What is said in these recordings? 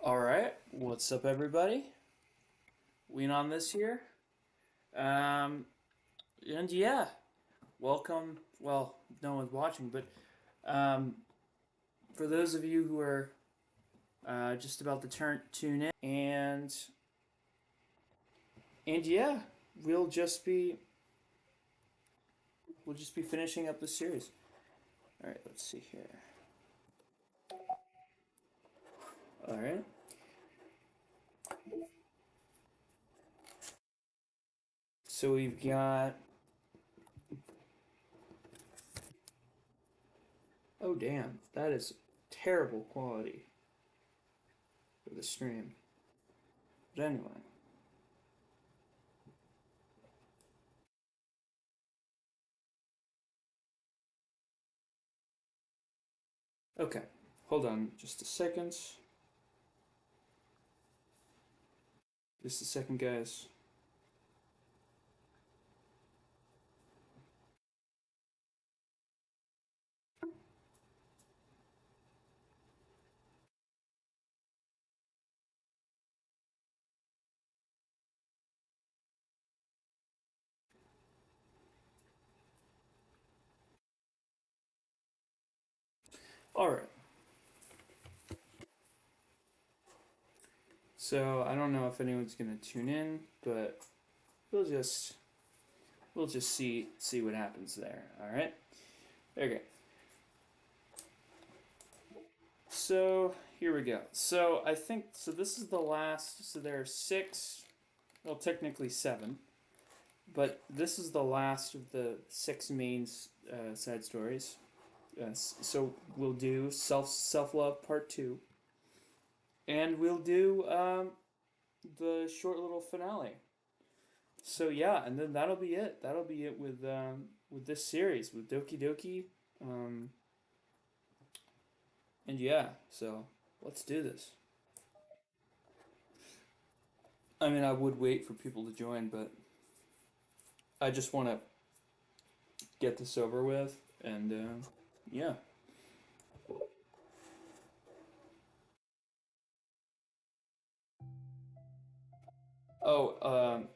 Alright, what's up everybody? Lean on this here. Um, and yeah, welcome. Well, no one's watching, but um, for those of you who are just about to tune in, and yeah, we'll just be we'll just be finishing up the series. Alright, let's see here. Alright. So we've got oh damn, that is terrible quality for the stream. But anyway. Okay, hold on just a second. Just a second, guys. Alright. So I don't know if anyone's gonna tune in, but we'll just see what happens there. Alright? Okay. So here we go. So I think so this is the last so there are six, well technically seven, but this is the last of the six main side stories. So we'll do self love part two, and we'll do the short little finale. So yeah, and then that'll be it. That'll be it with this series with Doki Doki. Um, and yeah, so let's do this. I mean, I would wait for people to join, but I just want to get this over with, and yeah. Oh,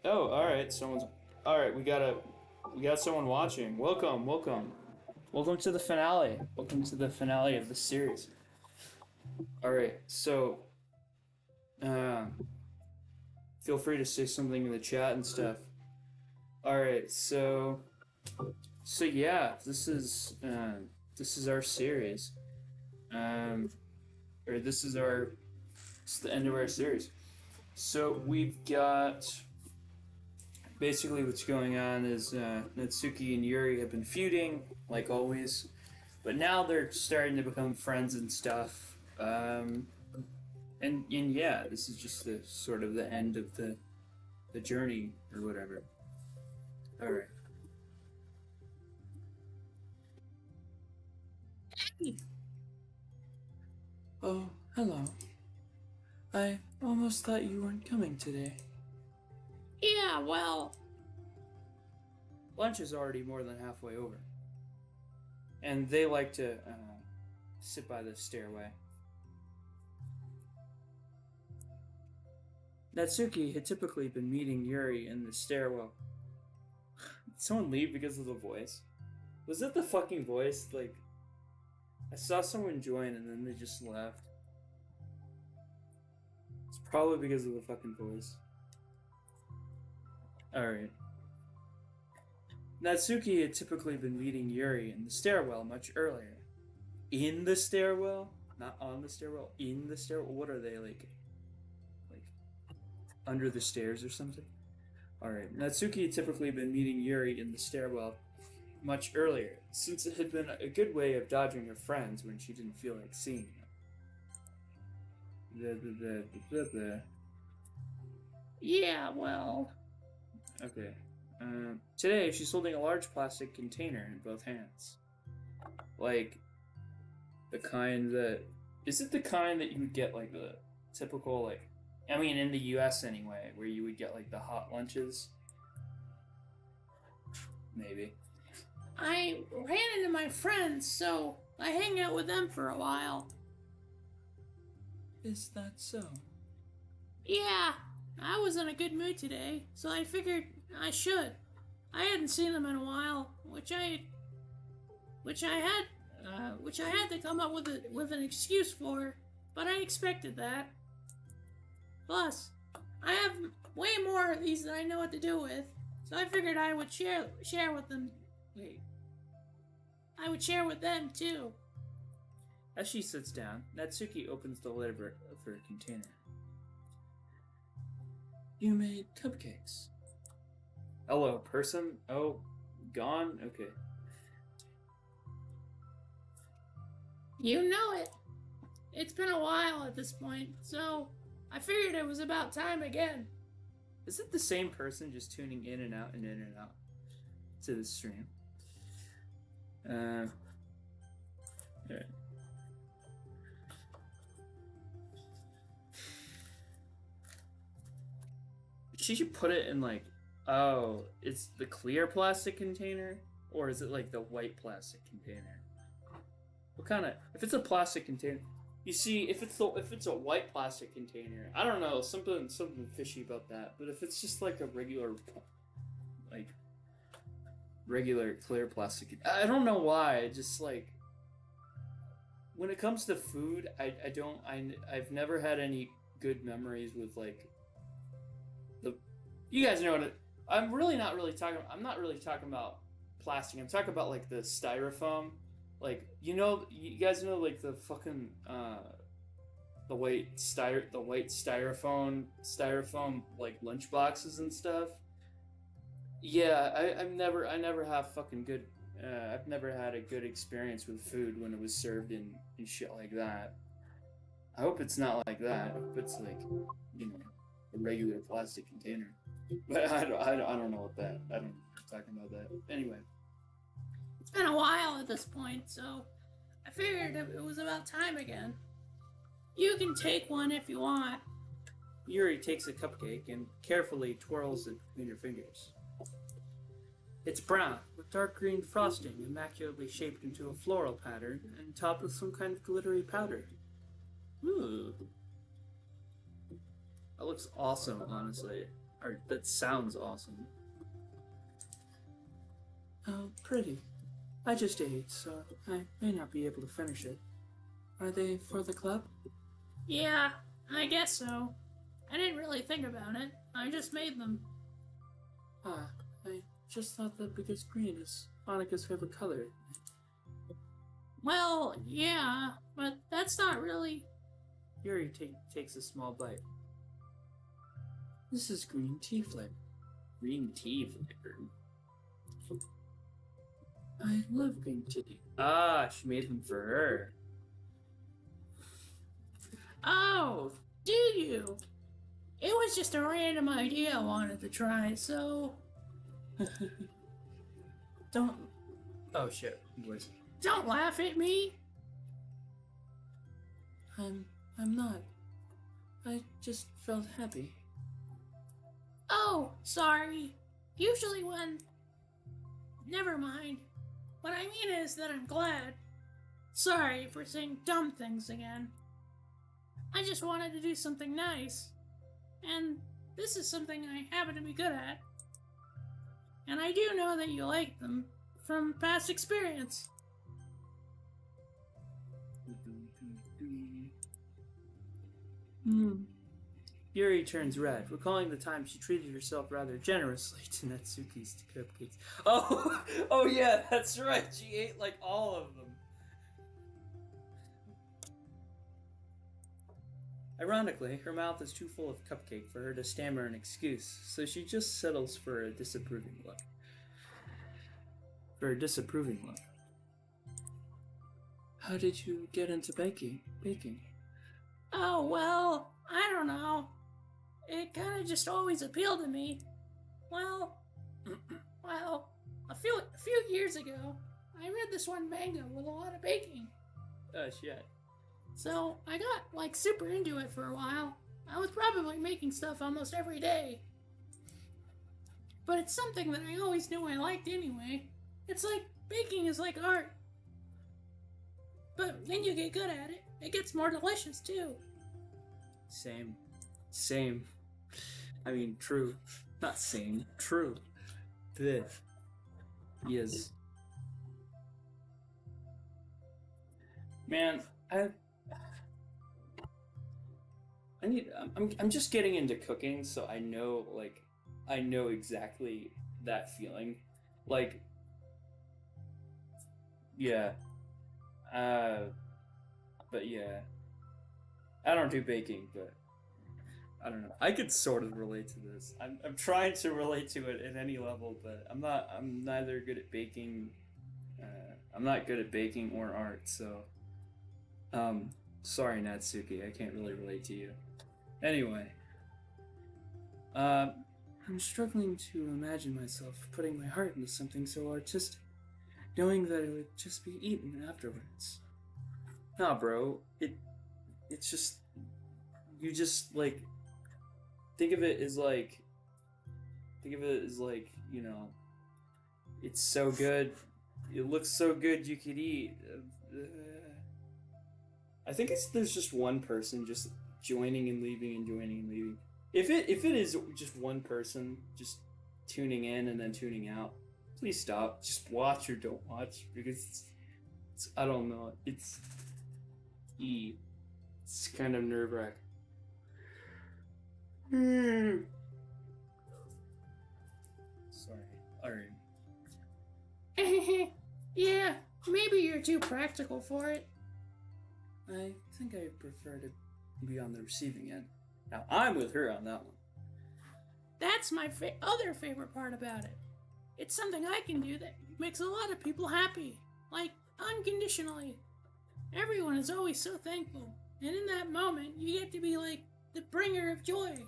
all right. Someone's all right. We got someone watching. Welcome, welcome, welcome to the finale. Welcome to the finale of the series. All right, so um, feel free to say something in the chat and stuff. All right, so yeah, this is our series, um, or it's the end of our series. So we've got basically what's going on is Natsuki and Yuri have been feuding like always, but now they're starting to become friends and stuff. And yeah, this is just the sort of the end of the journey or whatever. All right. Oh, hello. I almost thought you weren't coming today. Yeah, well, Lunch is already more than halfway over, and they like to sit by the stairway. Natsuki had typically been meeting Yuri in the stairwell. Did someone leave because of the voice? Was it the fucking voice? Like, I saw someone join and then they just left. It's probably because of the fucking voice. Alright. Natsuki had typically been meeting Yuri in the stairwell much earlier. In the stairwell? Not on the stairwell? In the stairwell? What are they, like under the stairs or something? Alright. Natsuki had typically been meeting Yuri in the stairwell much earlier, since it had been a good way of dodging her friends when she didn't feel like seeing them. yeah, well. Okay. Today, she's holding a large plastic container in both hands. Like, the kind that. Is it the kind that you would get, like, the typical, like. I mean, in the US anyway, where you would get, like, the hot lunches? Maybe. I ran into my friends, so I hang out with them for a while. Is that so? Yeah, I was in a good mood today, so I figured I should. I hadn't seen them in a while, which I had to come up with an excuse for, but I expected that. Plus, I have way more of these than I know what to do with, so I figured I would share with them. Wait, I would share with them too. As she sits down, Natsuki opens the lid of her container. You made cupcakes. Hello, person? Oh, gone? Okay. You know it. It's been a while at this point, so I figured it was about time again. Is it the same person just tuning in and out and in and out to the stream? Alright. She should put it in like, oh, it's the clear plastic container? Or is it like the white plastic container? What kind of, if it's a plastic container, you see, if it's a white plastic container, I don't know, something fishy about that. But if it's just like a regular clear plastic, I don't know why. Just like when it comes to food, I've never had any good memories with like you guys know what I'm not really talking about plastic. I'm talking about like the styrofoam. Like, you guys know like the fucking the white styrofoam like lunch boxes and stuff. Yeah, I never have fucking good I've never had a good experience with food when it was served in shit like that. I hope it's not like that. I hope it's like, a regular plastic container. But I don't know what that. I don't know what you're talking about that. Anyway. It's been a while at this point, so I figured it was about time again. You can take one if you want. Yuri takes a cupcake and carefully twirls it between her fingers. It's brown, with dark green frosting immaculately shaped into a floral pattern and topped with some kind of glittery powder. Ooh. That looks awesome, honestly. Or, that sounds awesome. Oh, pretty. I just ate, so I may not be able to finish it. Are they for the club? Yeah, I guess so. I didn't really think about it. I just made them. Ah, I just thought that because green is Monica's favorite color. Well, yeah, but that's not really... Yuri takes a small bite. This is green tea flavor. Green tea flavor? I love green tea. Ah, she made them for her. Oh, do you? It was just a random idea I wanted to try, so... Don't... Oh, shit. Boys. Don't laugh at me. I'm not. I just felt happy. Oh, sorry. Usually when... Never mind. What I mean is that I'm glad. Sorry for saying dumb things again. I just wanted to do something nice. And this is something I happen to be good at. And I do know that you like them from past experience. Yuri turns red, recalling the time she treated herself rather generously to Natsuki's cupcakes. Oh yeah, that's right. She ate like all of them. Ironically, her mouth is too full of cupcake for her to stammer an excuse, so she just settles for a disapproving look. How did you get into baking? Oh, well, I don't know. It kind of just always appealed to me. Well, a few years ago, I read this one manga with a lot of baking. Oh, shit. So I got, like, super into it for a while. I was probably making stuff almost every day. But it's something that I always knew I liked anyway. It's like, baking is like art. But when you get good at it, it gets more delicious, too. Same. Same. I mean, true. Not same. True. Bleh. Yes. Man, I need. I'm just getting into cooking, so I know I know exactly that feeling. Like, yeah. Uh, but yeah, I don't do baking, but I don't know. I could sort of relate to this. I'm trying to relate to it at any level, but I'm not. I'm neither good at baking. I'm not good at baking or art, so um, sorry, Natsuki. I can't really relate to you. Anyway, uh, I'm struggling to imagine myself putting my heart into something so artistic, knowing that it would just be eaten afterwards. Nah, bro. It's just you just like think of it as like think of it as like it's so good. It looks so good you could eat. I think there's just one person just joining and leaving and joining and leaving. If it is just one person just tuning in and then tuning out, please stop. Just watch or don't watch because it's I don't know. It's kind of nerve wracking. Sorry. Alright. Yeah, maybe you're too practical for it. I think I prefer to be on the receiving end. Now I'm with her on that one. That's my other favorite part about it. It's something I can do that makes a lot of people happy. Like, unconditionally. Everyone is always so thankful. And in that moment, you get to be like the bringer of joy.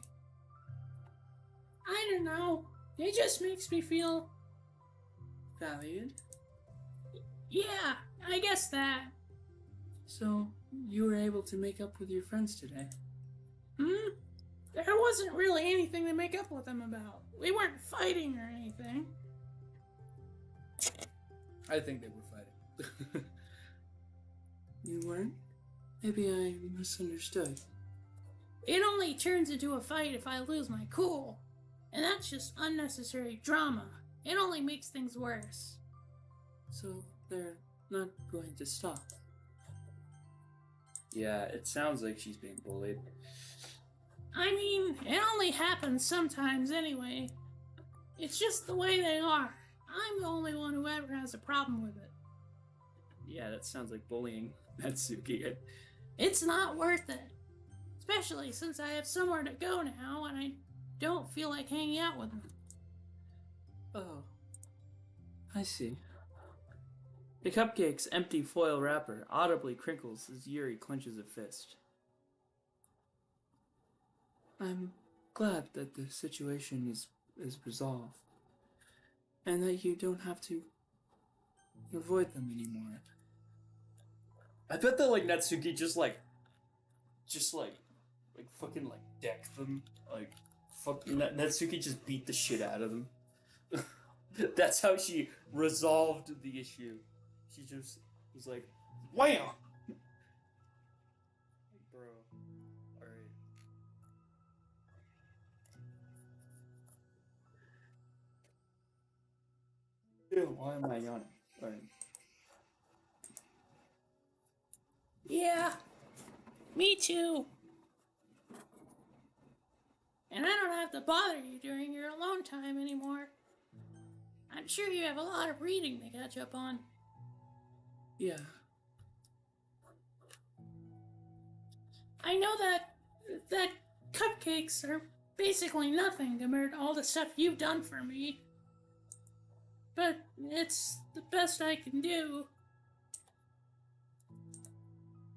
I don't know. It just makes me feel Valued. Yeah, I guess that. So you were able to make up with your friends today. There wasn't really anything to make up with them about. We weren't fighting or anything. I think they were fighting. You weren't? Maybe I misunderstood. It only turns into a fight if I lose my cool. And that's just unnecessary drama. It only makes things worse. So they're not going to stop. Yeah, it sounds like she's being bullied. I mean, it only happens sometimes anyway. It's just the way they are. I'm the only one who ever has a problem with it. Yeah, that sounds like bullying, Natsuki. It's not worth it. Especially since I have somewhere to go now and I don't feel like hanging out with them. Oh, I see. The cupcake's empty foil wrapper audibly crinkles as Yuri clenches a fist. I'm glad that the situation is resolved, and that you don't have to avoid them anymore. I bet that Natsuki just fucking deck them, Natsuki just beat the shit out of them. That's how she resolved the issue. She just was like, wham! Bro, alright. Ew, why am I yawning? Alright. Yeah, me too. And I don't have to bother you during your alone time anymore. I'm sure you have a lot of reading to catch up on. Yeah. I know that cupcakes are basically nothing compared to all the stuff you've done for me. But it's the best I can do.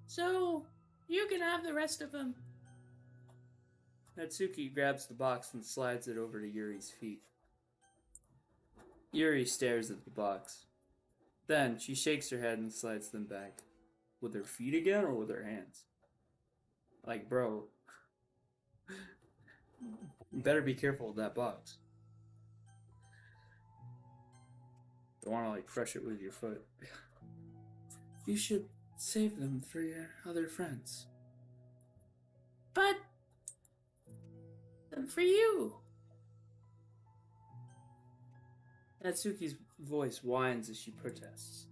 So, you can have the rest of them. Natsuki grabs the box and slides it over to Yuri's feet. Yuri stares at the box. Then she shakes her head and slides them back. With her feet again or with her hands? Like, bro. You better be careful with that box. Don't want to crush it with your foot. You should save them for your other friends. But them for you. Natsuki's voice whines as she protests.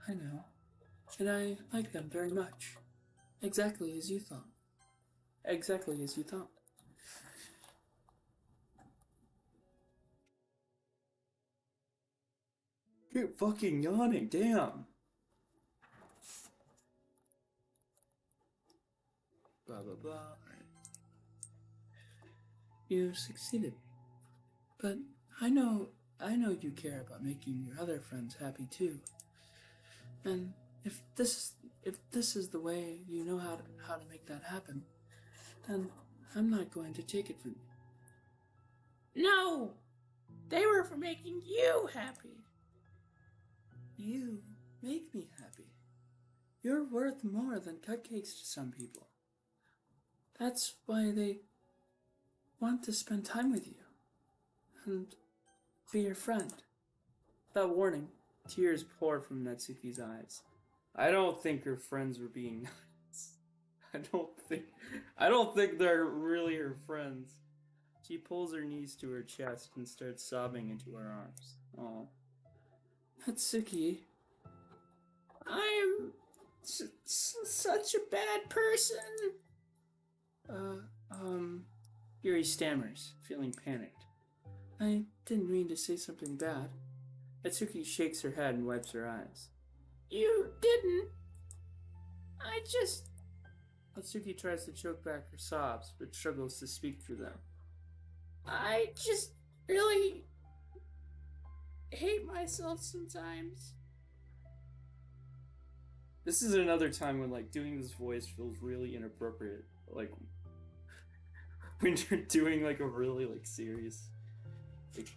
I know, and I like them very much. Exactly as you thought. Exactly as you thought. You're fucking yawning, damn. Blah blah blah. You succeeded. But I know you care about making your other friends happy too. And if this is the way you know how to make that happen, then I'm not going to take it from you. No! They were for making you happy. You make me happy. You're worth more than cupcakes to some people. That's why they want to spend time with you and be your friend. Without warning, tears pour from Natsuki's eyes. I don't think her friends were being nice. I don't think they're really her friends. She pulls her knees to her chest and starts sobbing into her arms. Oh, Natsuki, I am such a bad person. Yuri stammers, feeling panicked. I didn't mean to say something bad. Natsuki shakes her head and wipes her eyes. You didn't. Natsuki tries to choke back her sobs, but struggles to speak through them. I just really hate myself sometimes. This is another time when, like, doing this voice feels really inappropriate. Like, when you're doing, like, a really, like, serious... Like,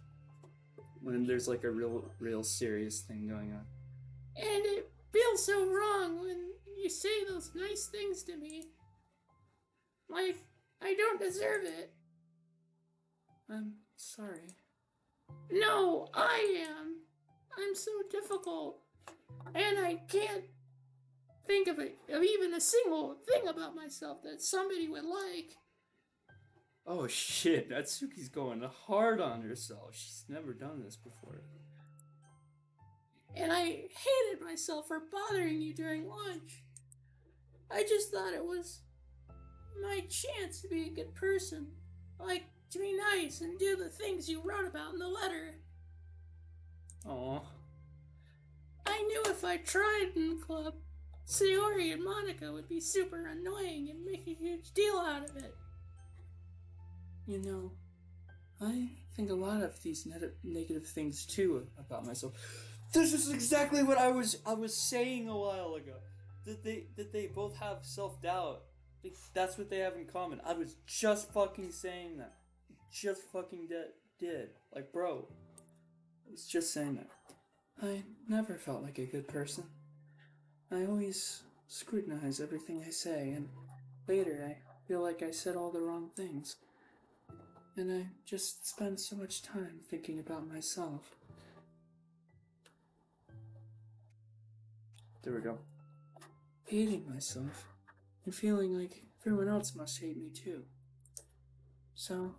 when there's, like, a real serious thing going on. And it feels so wrong when you say those nice things to me. Like, I don't deserve it. I'm sorry. No, I am. I'm so difficult. And I can't think of even a single thing about myself that somebody would like. Oh shit, Natsuki's going hard on herself. She's never done this before. And I hated myself for bothering you during lunch. I just thought it was my chance to be a good person. Like, to be nice and do the things you wrote about in the letter. Aw. I knew if I tried in the club, Sayori and Monica would be super annoying and make a huge deal out of it. You know, I think a lot of these negative things too about myself. This is exactly what I was saying a while ago. That they both have self-doubt. That's what they have in common. I was just fucking saying that. Just fucking did. Like, bro. I was just saying that. I never felt like a good person. I always scrutinize everything I say, and later I feel like I said all the wrong things. And I just spend so much time thinking about myself. There we go. Hating myself, and feeling like everyone else must hate me too. So,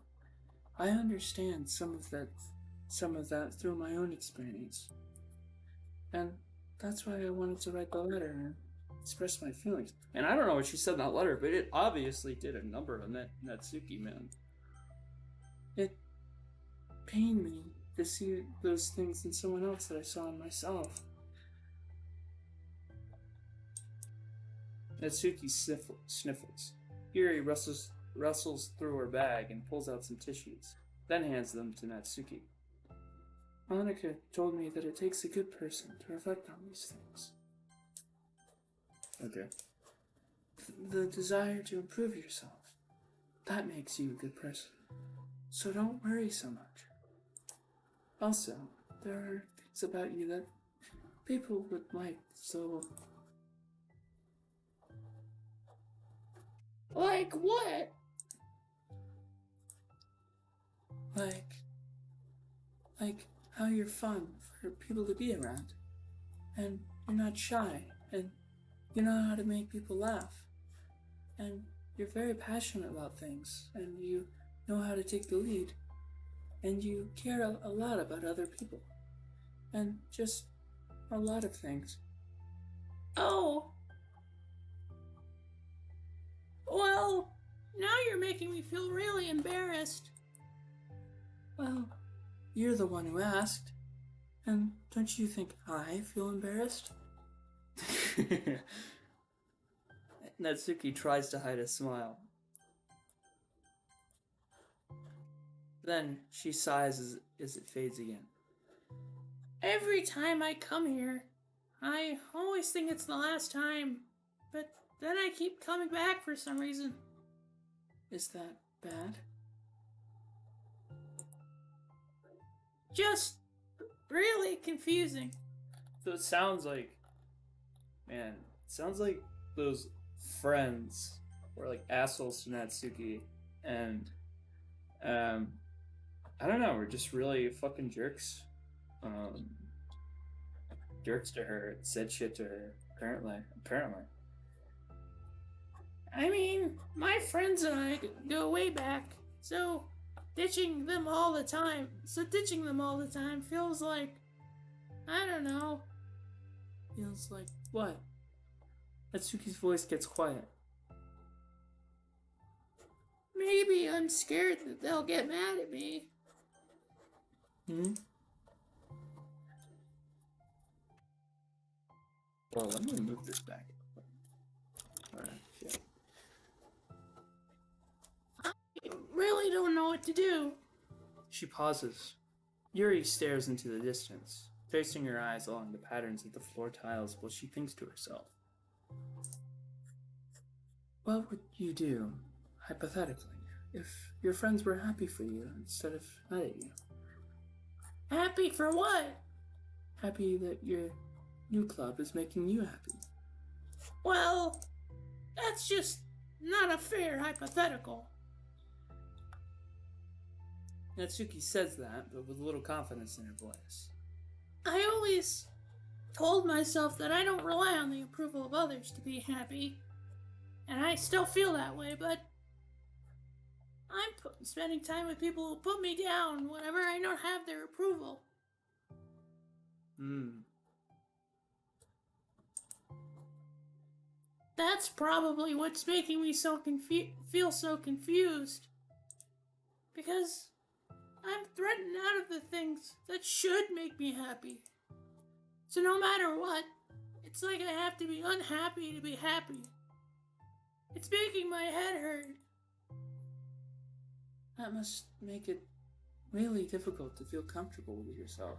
I understand some of that through my own experience. And that's why I wanted to write the letter and express my feelings. And I don't know what she said in that letter, but it obviously did a number on that Natsuki, man. It pained me to see those things in someone else that I saw in myself. Natsuki sniffles. Yuri rustles through her bag and pulls out some tissues, then hands them to Natsuki. Monica told me that it takes a good person to reflect on these things. Okay. The desire to improve yourself, that makes you a good person. So don't worry so much. Also, there are things about you that people would like, so... Like what? Like how you're fun for people to be around. And you're not shy, and you know how to make people laugh. And you're very passionate about things, and you know how to take the lead, and you care a lot about other people, and just a lot of things. Oh, well, now you're making me feel really embarrassed. Well, you're the one who asked, and don't you think I feel embarrassed? Natsuki tries to hide a smile. Then she sighs as it fades again. Every time I come here, I always think it's the last time, but then I keep coming back for some reason. Is that bad? Just really confusing. So it sounds like, man, it sounds like those friends were like assholes to Natsuki, and I don't know, we're just really fucking jerks. Um, Jerks to her, said shit to her. Apparently. I mean, my friends and I go way back, so ditching them all the time feels like, I don't know. Feels like what? Natsuki's voice gets quiet. Maybe I'm scared that they'll get mad at me. Hmm. Well, let me move this back. Alright, yeah. I really don't know what to do. She pauses. Yuri stares into the distance, tracing her eyes along the patterns of the floor tiles while she thinks to herself. What would you do, hypothetically, if your friends were happy for you instead of mad at you? Happy for what? Happy that your new club is making you happy. Well, that's just not a fair hypothetical. Natsuki says that, but with a little confidence in her voice. I always told myself that I don't rely on the approval of others to be happy. And I still feel that way, but I'm spending time with people who put me down whenever I don't have their approval. That's probably what's making me feel so confused. Because I'm threatened out of the things that should make me happy. So no matter what, it's like I have to be unhappy to be happy. It's making my head hurt. That must make it really difficult to feel comfortable with yourself.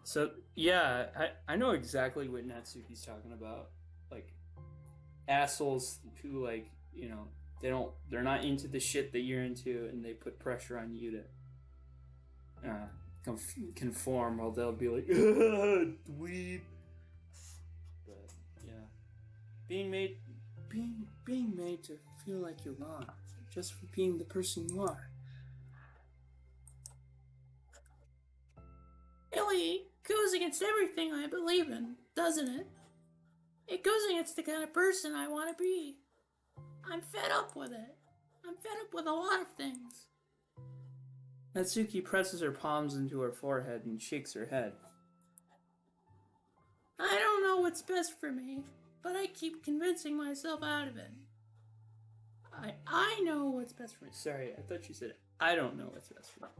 So, yeah, I know exactly what Natsuki's talking about. Like, assholes who, like, you know, they're not into the shit that you're into, and they put pressure on you to conform, or they'll be like, dweeb. But, yeah. Being made to feel like you're wrong, just for being the person you are. Really goes against everything I believe in, doesn't it? It goes against the kind of person I want to be. I'm fed up with it. I'm fed up with a lot of things. Natsuki presses her palms into her forehead and shakes her head. I don't know what's best for me, but I keep convincing myself out of it. I know what's best for me. Sorry, I thought you said, I don't know what's best for me.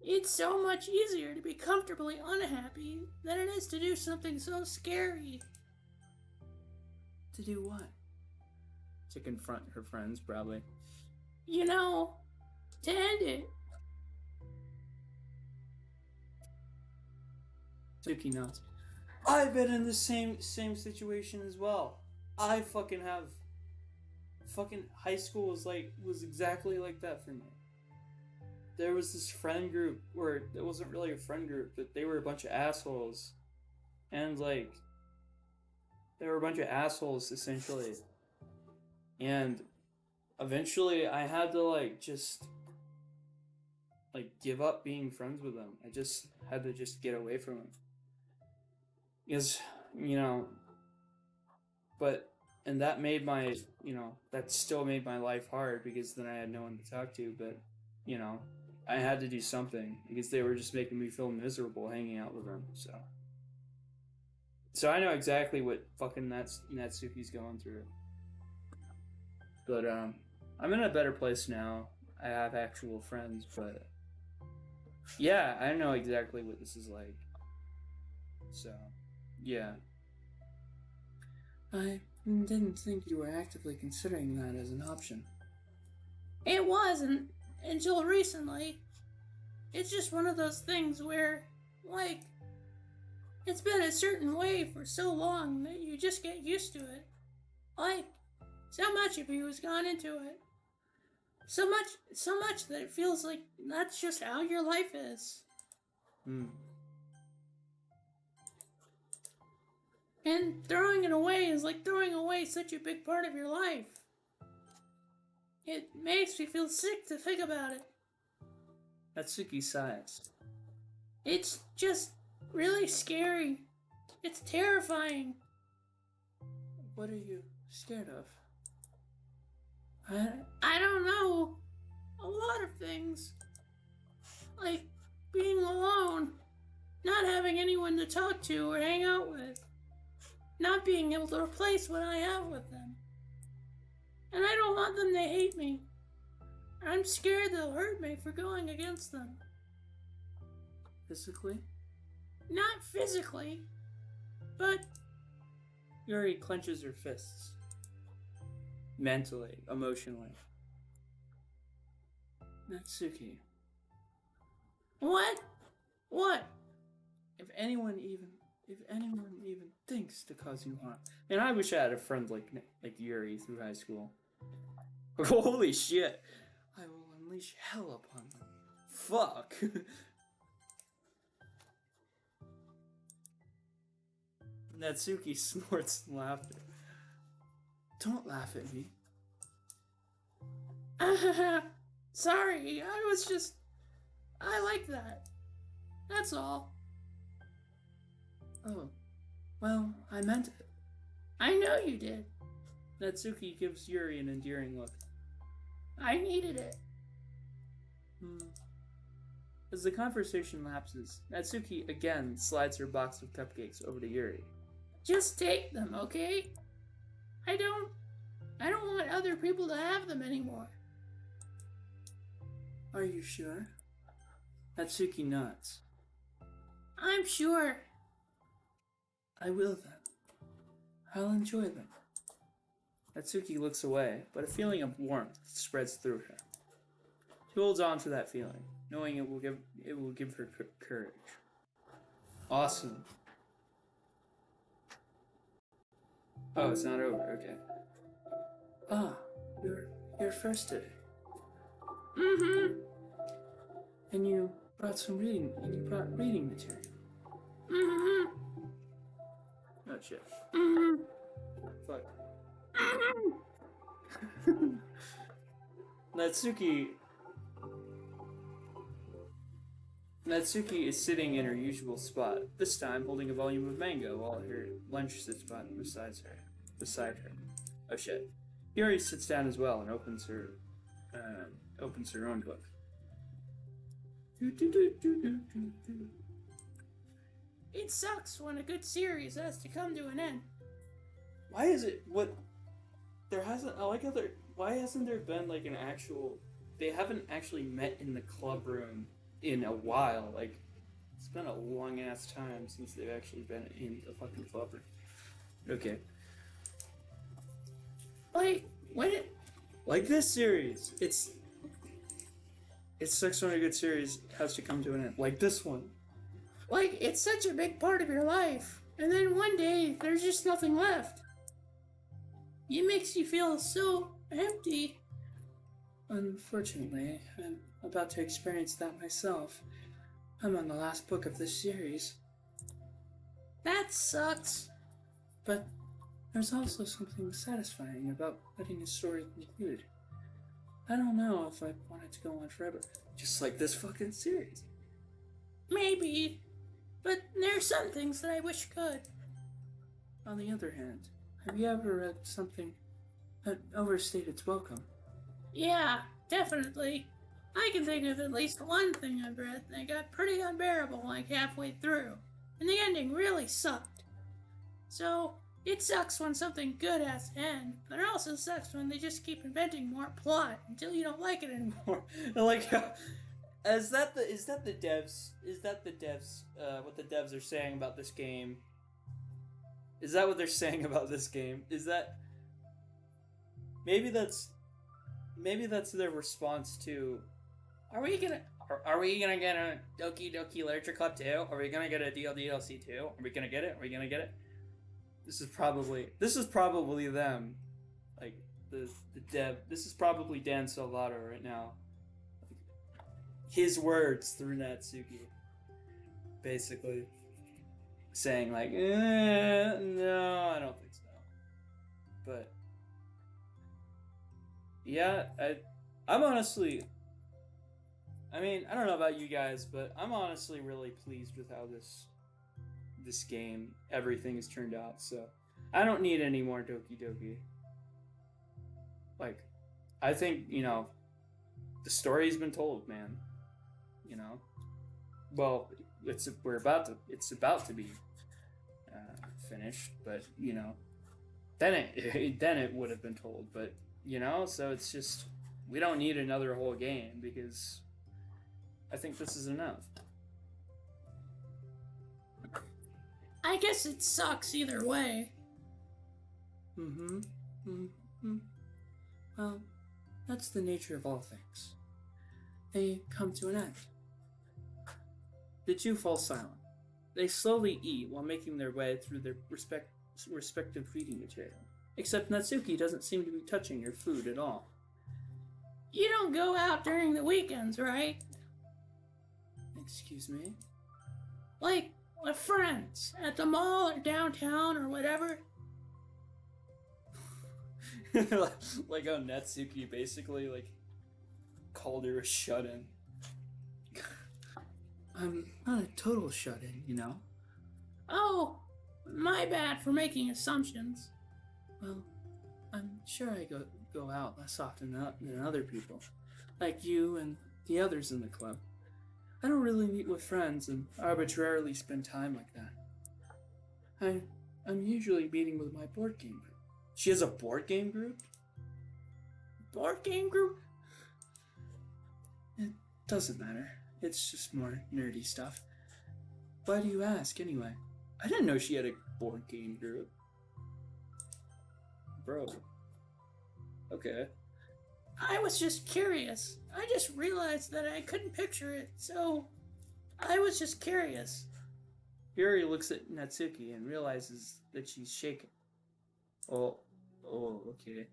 It's so much easier to be comfortably unhappy than it is to do something so scary. To do what? To confront her friends, probably. You know, to end it. Natsuki nods. I've been in the same situation as well. I fucking have. Fucking high school was exactly like that for me. There was this friend group where it wasn't really a friend group, but they were a bunch of assholes. And like, they were a bunch of assholes essentially. And eventually I had to like just like give up being friends with them. I just had to just get away from them. Because, you know, but and that made my, that still made my life hard because then I had no one to talk to. But you know, I had to do something because they were just making me feel miserable hanging out with them. So I know exactly what fucking Natsuki's going through. But I'm in a better place now. I have actual friends, but yeah, I know exactly what this is like. So, yeah. I didn't think you were actively considering that as an option. It wasn't until recently. It's just one of those things where, like, it's been a certain way for so long that you just get used to it. Like, so much of you has gone into it. So much that it feels like that's just how your life is. Hmm. And throwing it away is like throwing away such a big part of your life. It makes me feel sick to think about it. Natsuki sighs. It's just really scary. It's terrifying. What are you scared of? I don't know. A lot of things. Like being alone, not having anyone to talk to or hang out with, not being able to replace what I have with them. And I don't want them to hate me. I'm scared they'll hurt me for going against them. Physically? Not physically, but Yuri clenches her fists. Mentally, emotionally. Natsuki. what? What? If anyone even thinks to cause you harm. And I wish I had a friend like Yuri through high school. Holy shit! I will unleash hell upon them. Fuck! Natsuki snorts laughter. Don't laugh at me. Sorry, I like that. That's all. Oh, well, I meant it. I know you did. Natsuki gives Yuri an endearing look. I needed it. As the conversation lapses, Natsuki again slides her box of cupcakes over to Yuri. Just take them, okay? I don't want other people to have them anymore. Are you sure? Natsuki nods. I'm sure. I will then. I'll enjoy them. Natsuki looks away, but a feeling of warmth spreads through her. She holds on to that feeling, knowing it will give her courage. Awesome. Oh, it's not over. Okay. Ah, you're first today. Mm-hmm. And you brought reading material. Mm-hmm. Oh shit. Mm-hmm. Fuck. Mm-hmm. Natsuki is sitting in her usual spot, this time holding a volume of manga while her lunch sits beside her. Oh shit. Yuri sits down as well and opens her own book. It sucks when a good series has to come to an end. Why is it why hasn't there been like an actual they haven't actually met in the club room in a while, like it's been a long ass time since they've actually been in the fucking club room. Okay. Like this series, it sucks when a good series has to come to an end. Like this one. Like, it's such a big part of your life, and then one day, there's just nothing left. It makes you feel so empty. Unfortunately, I'm about to experience that myself. I'm on the last book of this series. That sucks. But there's also something satisfying about letting a story conclude. I don't know if I want it to go on forever, just like this fucking series. Maybe, but there's some things that I wish could. On the other hand, Have you ever read something that overstayed its welcome? Yeah, definitely. I can think of at least one thing I've read that got pretty unbearable like halfway through, and the ending really sucked. So, it sucks when something good has to end, but it also sucks when they just keep inventing more plot until you don't like it anymore. Like, is that the devs? What the devs are saying about this game? Is that what they're saying about this game? Is that maybe that's maybe that's their response to? Are we gonna get a Doki Doki Literature Club too? Are we gonna get a DLC too? Are we gonna get it? Are we gonna get it? This is probably them. Like the dev. This is probably Dan Salvato right now. His words through Natsuki, basically saying like, no, I don't think so. But yeah, I'm honestly. I mean, I don't know about you guys, but I'm honestly really pleased with how this game, everything has turned out. So I don't need any more Doki Doki. Like, I think the story's been told, man. You know, well, it's about to be finished, but then it would have been told, but so it's just we don't need another whole game because I think this is enough. I guess it sucks either way. Mm-hmm. Mm-hmm. Well, that's the nature of all things. They come to an end. The two fall silent. They slowly eat while making their way through their respective feeding material. Except Natsuki doesn't seem to be touching your food at all. You don't go out during the weekends, right? Excuse me? Like, with friends, at the mall or downtown or whatever? Like how Natsuki basically called her a shut-in. I'm not a total shut-in. Oh, my bad for making assumptions. Well, I'm sure I go out less often than other people, like you and the others in the club. I don't really meet with friends and arbitrarily spend time like that. I'm usually meeting with my board game group. She has a board game group? Board game group? It doesn't matter. It's just more nerdy stuff. Why do you ask, anyway? I didn't know she had a board game group. Bro. Okay. I was just curious. I just realized that I couldn't picture it, so I was just curious. Yuri looks at Natsuki and realizes that she's shaken. Oh, okay.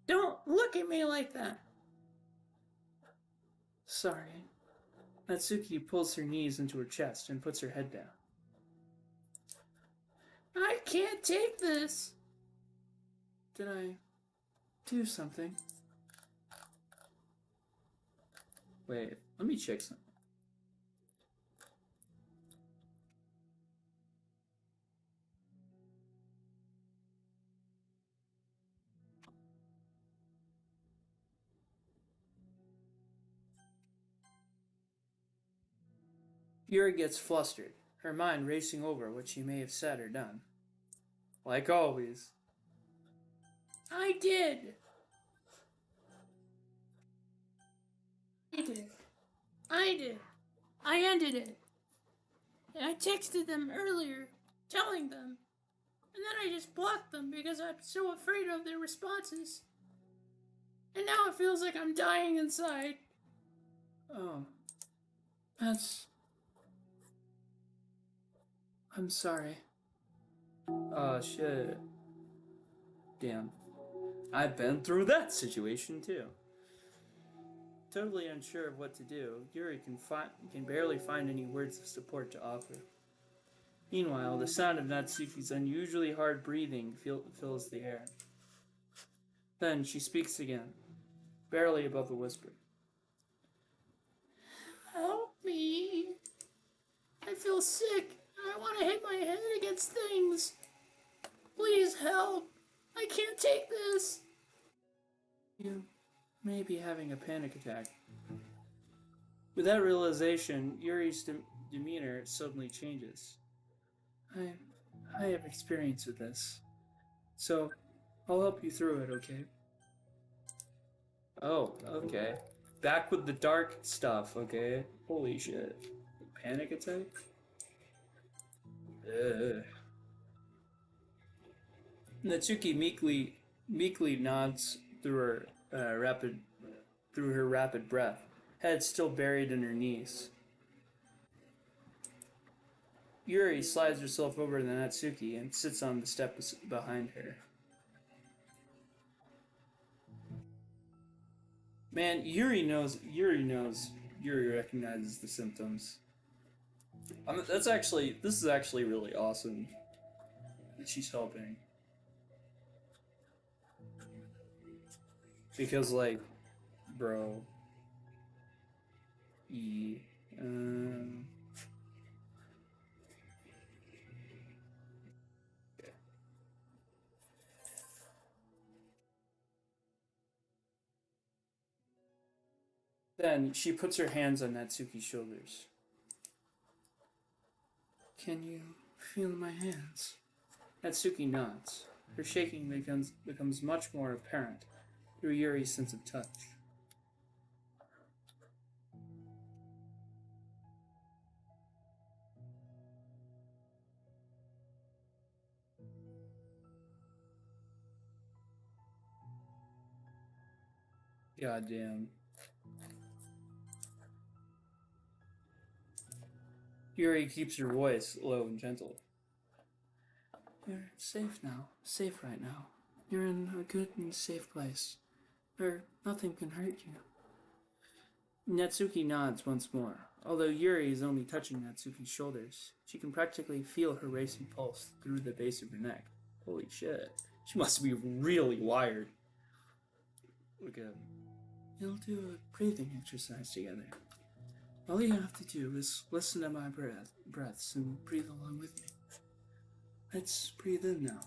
Don't look at me like that. Sorry. Natsuki pulls her knees into her chest and puts her head down. I can't take this. Did I do something? Wait, let me check something. Yuri gets flustered, her mind racing over what she may have said or done. Like always. I did. I did. I ended it. I texted them earlier, telling them, and then I just blocked them because I'm so afraid of their responses. And now it feels like I'm dying inside. Oh. I'm sorry. Oh, shit. Damn. I've been through that situation, too. Totally unsure of what to do, Yuri can barely find any words of support to offer. Meanwhile, the sound of Natsuki's unusually hard breathing fills the air. Then she speaks again, barely above a whisper. Help me. I feel sick. I want to hit my head against things. Please help. may be having a panic attack. With that realization, Yuri's demeanor suddenly changes. I, I have experience with this, so I'll help you through it, okay? Oh, okay. Back with the dark stuff, okay? Holy shit. Panic attack? Ugh. Natsuki meekly nods through her rapid breath, head still buried in her knees. Yuri slides herself over to Natsuki and sits on the step behind her. Man, Yuri knows. Yuri recognizes the symptoms. This is actually really awesome that she's helping. Because, like, bro. Um, okay. Then she puts her hands on Natsuki's shoulders. Can you feel my hands? Natsuki nods. Her shaking becomes much more apparent through Yuri's sense of touch. Goddamn. Yuri keeps her voice low and gentle. You're safe now. Safe right now. You're in a good and safe place, where nothing can hurt you. Natsuki nods once more. Although Yuri is only touching Natsuki's shoulders, she can practically feel her racing pulse through the base of her neck. Holy shit. She must be really wired. Look at him. We'll do a breathing exercise together. All you have to do is listen to my breaths and breathe along with me. Let's breathe in now.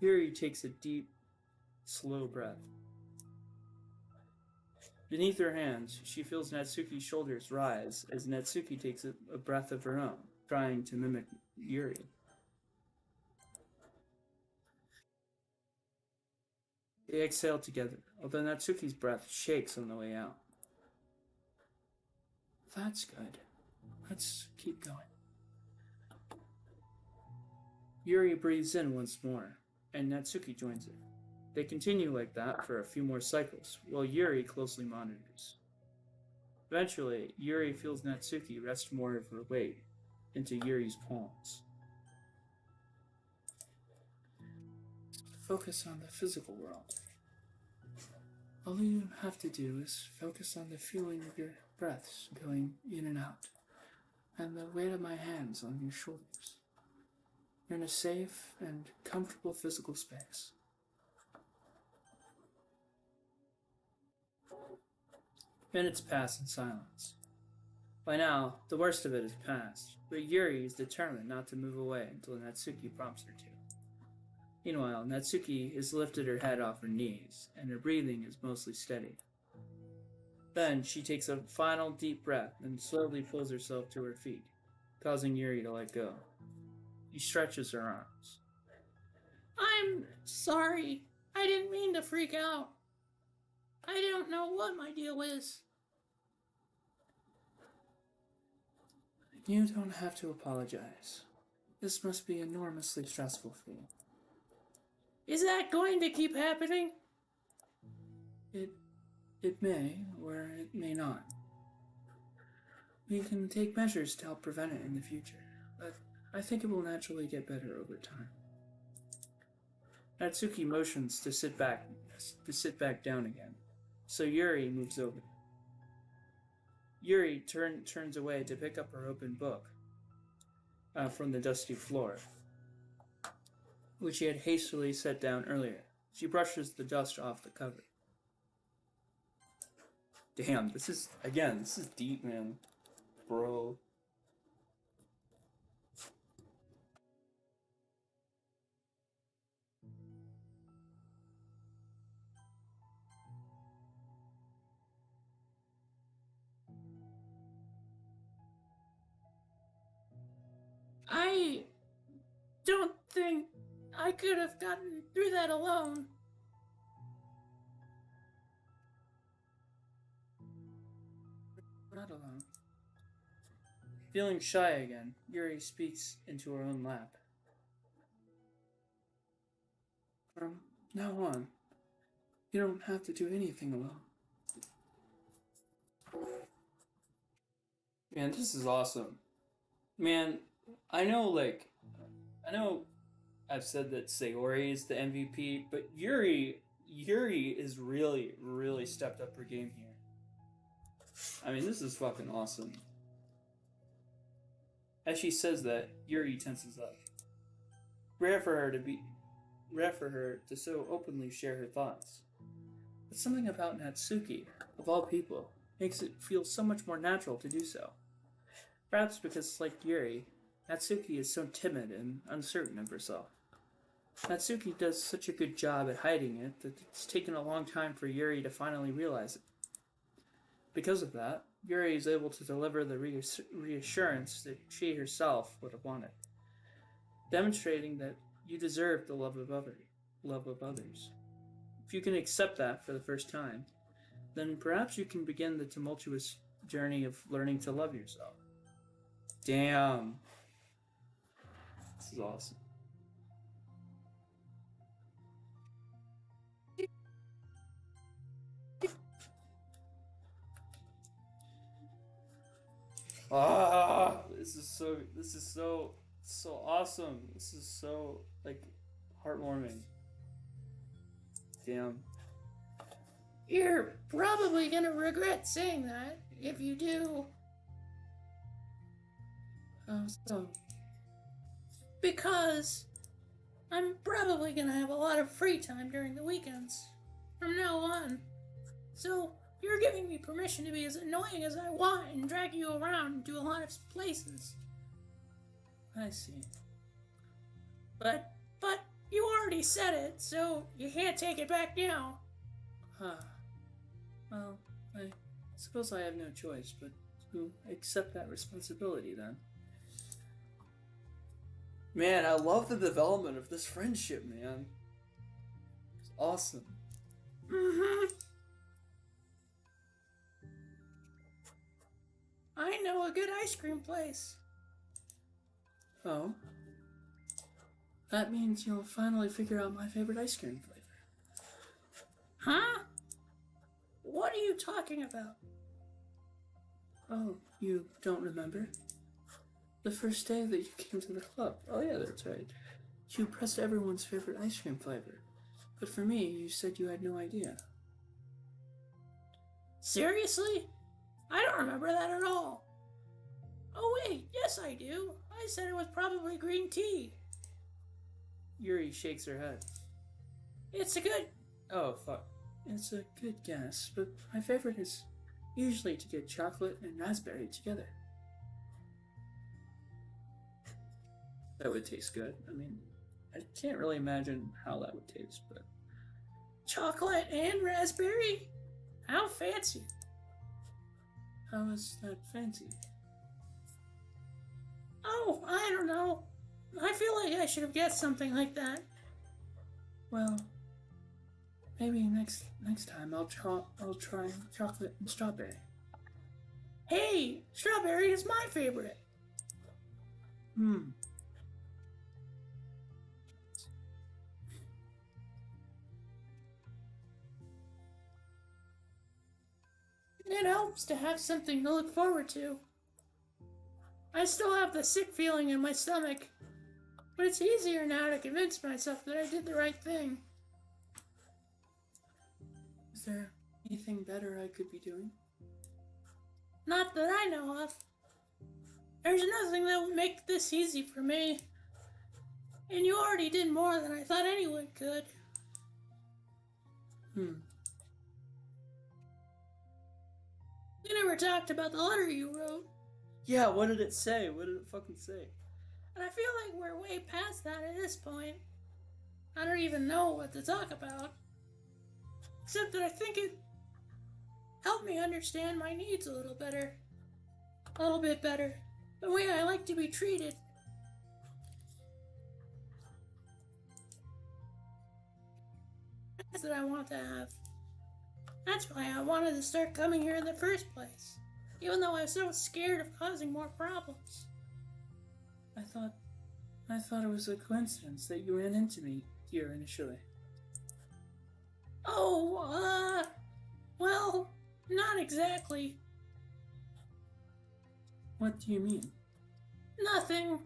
Yuri takes a deep, slow breath. Beneath her hands, she feels Natsuki's shoulders rise as Natsuki takes a breath of her own, trying to mimic Yuri. They exhale together, although Natsuki's breath shakes on the way out. That's good. Let's keep going. Yuri breathes in once more, and Natsuki joins her. They continue like that for a few more cycles, while Yuri closely monitors. Eventually, Yuri feels Natsuki rest more of her weight into Yuri's palms. Focus on the physical world. All you have to do is focus on the feeling of your breaths going in and out, and the weight of my hands on your shoulders. You're in a safe and comfortable physical space. Minutes pass in silence. By now, the worst of it is past, but Yuri is determined not to move away until Natsuki prompts her to. Meanwhile, Natsuki has lifted her head off her knees, and her breathing is mostly steady. Then, she takes a final deep breath and slowly pulls herself to her feet, causing Yuri to let go. He stretches her arms. I'm sorry. I didn't mean to freak out. I don't know what my deal is. You don't have to apologize. This must be enormously stressful for you. Is that going to keep happening? It may, or it may not. We can take measures to help prevent it in the future, but I think it will naturally get better over time. Natsuki motions to sit back down again, so Yuri moves over. Yuri turns away to pick up her open book from the dusty floor, which she had hastily set down earlier. She brushes the dust off the cover. Damn, this is deep, man. Bro. I don't think I could have gotten through that alone. Not alone. Feeling shy again, Yuri speaks into her own lap. From now on, you don't have to do anything alone. Man, this is awesome. Man, I know, I know I've said that Sayori is the MVP, but Yuri is really, really stepped up her game here. I mean, this is fucking awesome. As she says that, Yuri tenses up. Rare for her to so openly share her thoughts. But something about Natsuki, of all people, makes it feel so much more natural to do so. Perhaps because, like Yuri, Natsuki is so timid and uncertain of herself. Natsuki does such a good job at hiding it that it's taken a long time for Yuri to finally realize it. Because of that, Yuri is able to deliver the reassurance that she herself would have wanted, demonstrating that you deserve the love of others. If you can accept that for the first time, then perhaps you can begin the tumultuous journey of learning to love yourself. Damn. This is awesome. This is so awesome. This is so, heartwarming. Damn. You're probably gonna regret saying that if you do. So. Because I'm probably gonna have a lot of free time during the weekends from now on. So you're giving me permission to be as annoying as I want and drag you around to a lot of places. I see. But you already said it, so you can't take it back now. Huh. Well, I suppose I have no choice but to accept that responsibility then. Man, I love the development of this friendship, man. It's awesome. Mm-hmm. I know a good ice cream place. Oh? That means you'll finally figure out my favorite ice cream flavor. Huh? What are you talking about? Oh, you don't remember? The first day that you came to the club. Oh yeah, that's right. You pressed everyone's favorite ice cream flavor. But for me, you said you had no idea. Seriously? I don't remember that at all. Oh wait, yes I do. I said it was probably green tea. Yuri shakes her head. It's a good... Oh, fuck. It's a good guess, but my favorite is usually to get chocolate and raspberry together. That would taste good. I mean, I can't really imagine how that would taste, but... Chocolate and raspberry? How fancy. How is that fancy? Oh, I don't know. I feel like I should have guessed something like that. Well, maybe next time I'll try chocolate and strawberry. Hey, strawberry is my favorite. It helps to have something to look forward to. I still have the sick feeling in my stomach, but it's easier now to convince myself that I did the right thing. Is there anything better I could be doing? Not that I know of. There's nothing that would make this easy for me. And you already did more than I thought anyone could. We never talked about the letter you wrote. Yeah, what did it say? What did it fucking say? And I feel like we're way past that at this point. I don't even know what to talk about. Except that I think it helped me understand my needs a little better. A little bit better. The way I like to be treated. that I want to have. That's why I wanted to start coming here in the first place, even though I was so scared of causing more problems. I thought it was a coincidence that you ran into me here initially. Oh, well, not exactly. What do you mean? Nothing.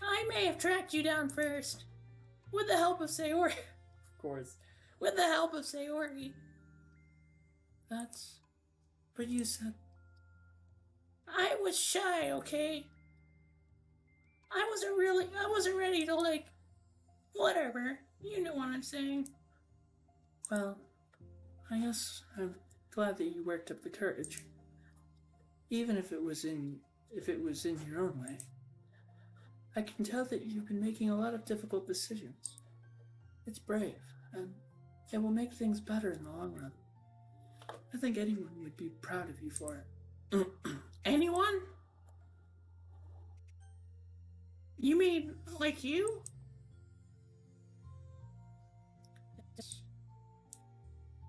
I may have tracked you down first, with the help of Sayori. Of course. With the help of Sayori. But you said... I was shy, okay? I wasn't ready to, like, whatever. You know what I'm saying. Well, I guess I'm glad that you worked up the courage. Even if it was in your own way. I can tell that you've been making a lot of difficult decisions. It's brave, and it will make things better in the long run. I think anyone would be proud of you for it. Anyone? You mean, like you? Yes.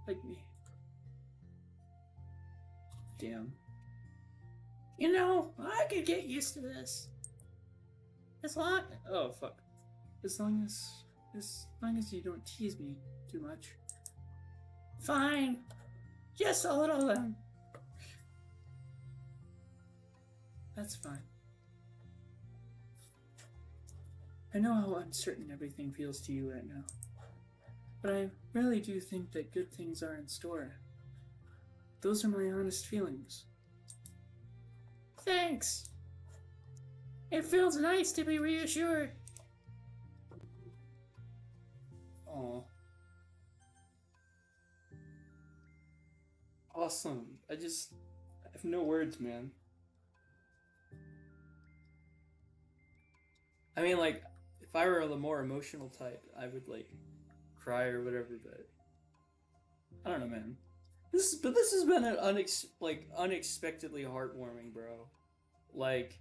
Like me. Damn. You know, I could get used to this. Oh, fuck. As long as you don't tease me too much. Fine. Just a little then. That's fine. I know how uncertain everything feels to you right now. But I really do think that good things are in store. Those are my honest feelings. Thanks. It feels nice to be reassured. Aw. Awesome. I have no words, man. I mean, like, if I were the more emotional type, I would, like, cry or whatever, but... I don't know, man. This has been an unexpectedly heartwarming, bro. Like...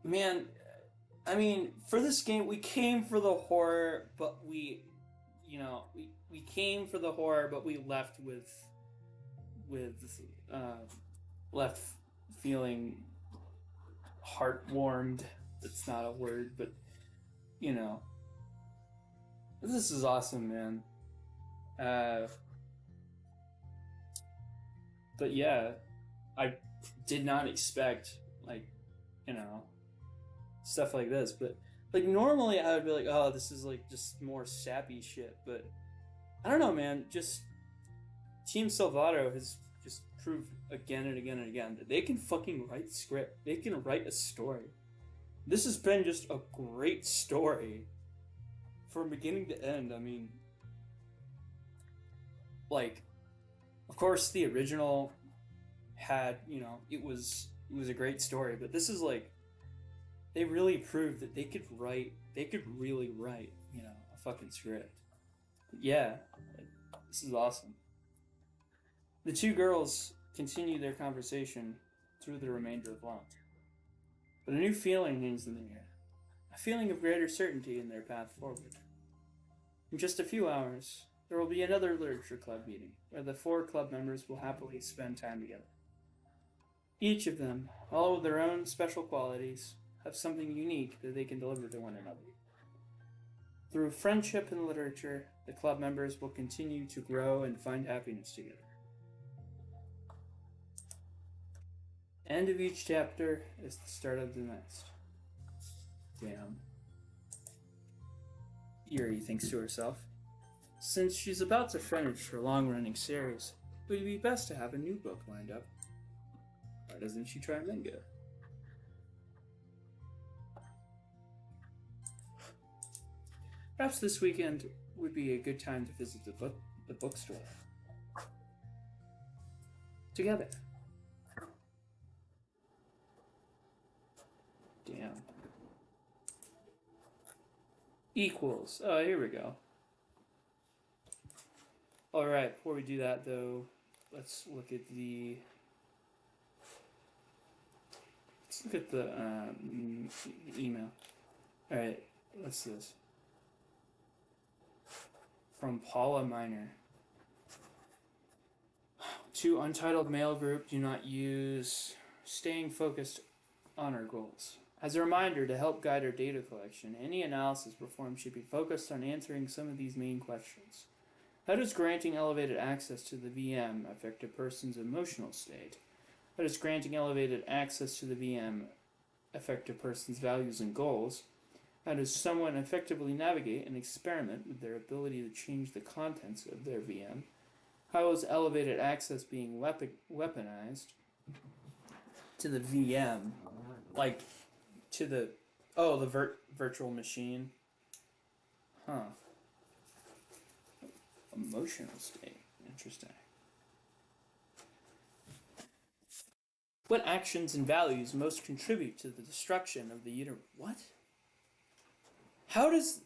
Man, I mean, for this game, we came for the horror, but we came for the horror, but we left left feeling heartwarmed. It's not a word, but, you know. This is awesome, man. But yeah, I did not expect, like, you know, stuff like this, but like normally I would be like, oh, this is like just more sappy shit, but I don't know, man. Just Team Salvato has just proved again and again and again that they can fucking write script. They can write a story. This has been just a great story from beginning to end. I mean, like, of course the original had, you know, it was a great story, but this is like, they really proved that they could really write, you know, a fucking script. Yeah, this is awesome. The two girls continue their conversation through the remainder of lunch. But a new feeling hangs in the air. A feeling of greater certainty in their path forward. In just a few hours, there will be another literature club meeting, where the 4 club members will happily spend time together. Each of them, all with their own special qualities, have something unique that they can deliver to one another. Through friendship and literature, the club members will continue to grow and find happiness together. End of each chapter is the start of the next. Damn. Yuri thinks to herself. Since she's about to finish her long-running series, it would be best to have a new book lined up. Why doesn't she try manga? Perhaps this weekend would be a good time to visit the bookstore. Together. Damn. Equals. Oh, here we go. Alright, before we do that though, let's look at the email. Alright, What's this? From Paula Miner. To untitled mail group, do not use staying focused on our goals. As a reminder to help guide our data collection, any analysis performed should be focused on answering some of these main questions. How does granting elevated access to the VM affect a person's emotional state? How does granting elevated access to the VM affect a person's values and goals? How does someone effectively navigate and experiment with their ability to change the contents of their VM? How is elevated access being weaponized to the VM? Like, to the... Oh, the virtual machine. Huh. Emotional state. Interesting. What actions and values most contribute to the destruction of the universe? What? How does...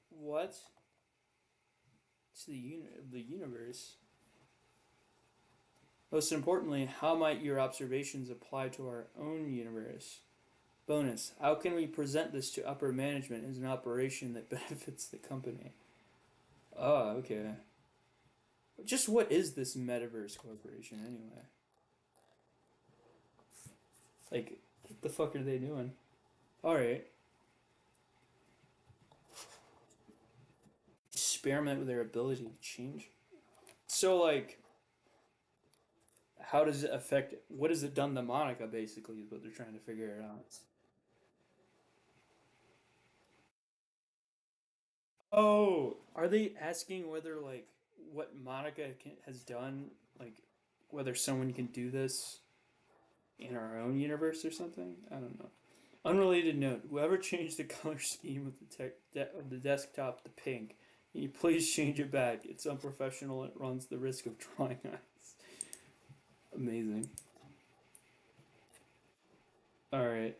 What? To the universe? Most importantly, how might your observations apply to our own universe? Bonus, how can we present this to upper management as an operation that benefits the company? Oh, okay. Just what is this Metaverse Corporation anyway? Like, what the fuck are they doing? Alright. Experiment with their ability to change. So, like, how does it affect... What has it done to Monica, basically, is what they're trying to figure out. Oh, are they asking whether, like, what Monica has done, like, whether someone can do this in our own universe or something? I don't know. Unrelated note: whoever changed the color scheme of of the desktop to pink, can you please change it back? It's unprofessional and it runs the risk of drawing eyes. Amazing. All right,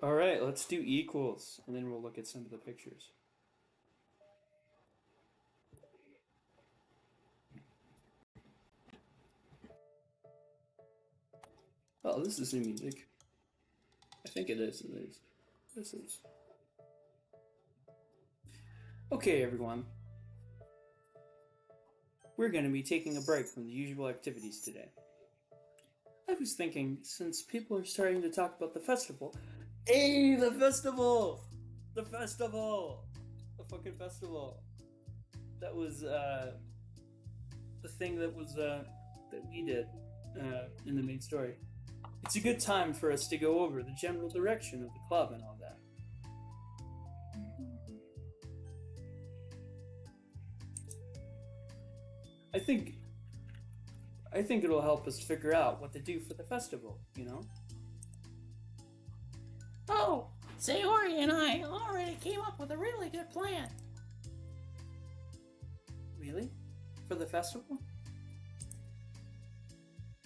all right. Let's do equals, and then we'll look at some of the pictures. Oh, this is new music. I think it is. It is. This is. Okay, everyone. We're going to be taking a break from the usual activities today. I was thinking, since people are starting to talk about the festival. Hey, the festival! The festival! The fucking festival. That was, the thing that was, that we did, in the main story. It's a good time for us to go over the general direction of the club and all that. I think it'll help us figure out what to do for the festival, you know? Oh, Sayori and I already came up with a really good plan. Really? For the festival?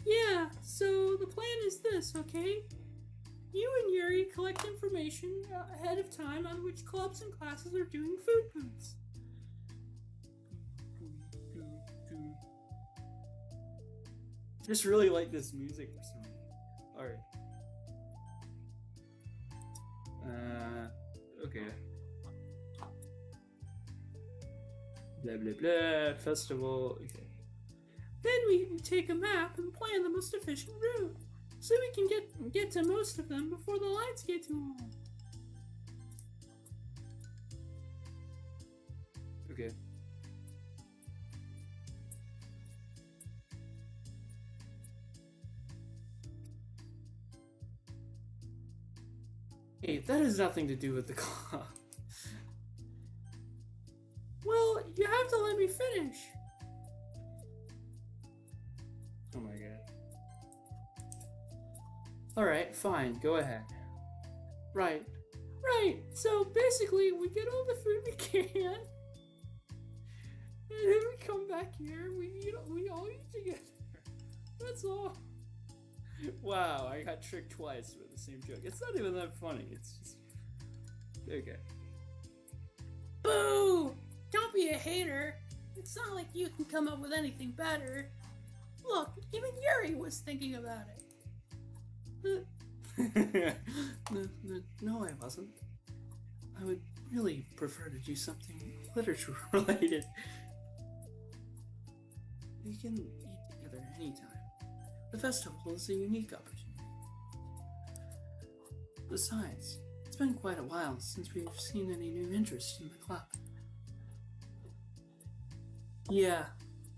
Yeah, so the plan is this, okay? You and Yuri collect information ahead of time on which clubs and classes are doing food booths. I just really like this music for some reason. Alright. Okay. Blah blah blah, festival, okay. Then we can take a map and plan the most efficient route, so we can get to most of them before the lines get too long. Okay. Hey, that has nothing to do with the club. Well, you have to let me finish. Oh my god. Alright, fine, go ahead. Right. Right, so basically we get all the food we can, and then we come back here, we all eat together. That's all. Wow, I got tricked twice with the same joke. It's not even that funny, it's just... Okay. Boo! Don't be a hater. It's not like you can come up with anything better. Look, even Yuri was thinking about it. No, I wasn't. I would really prefer to do something literature related. We can eat together anytime. The festival is a unique opportunity. Besides, it's been quite a while since we've seen any new interest in the club. Yeah,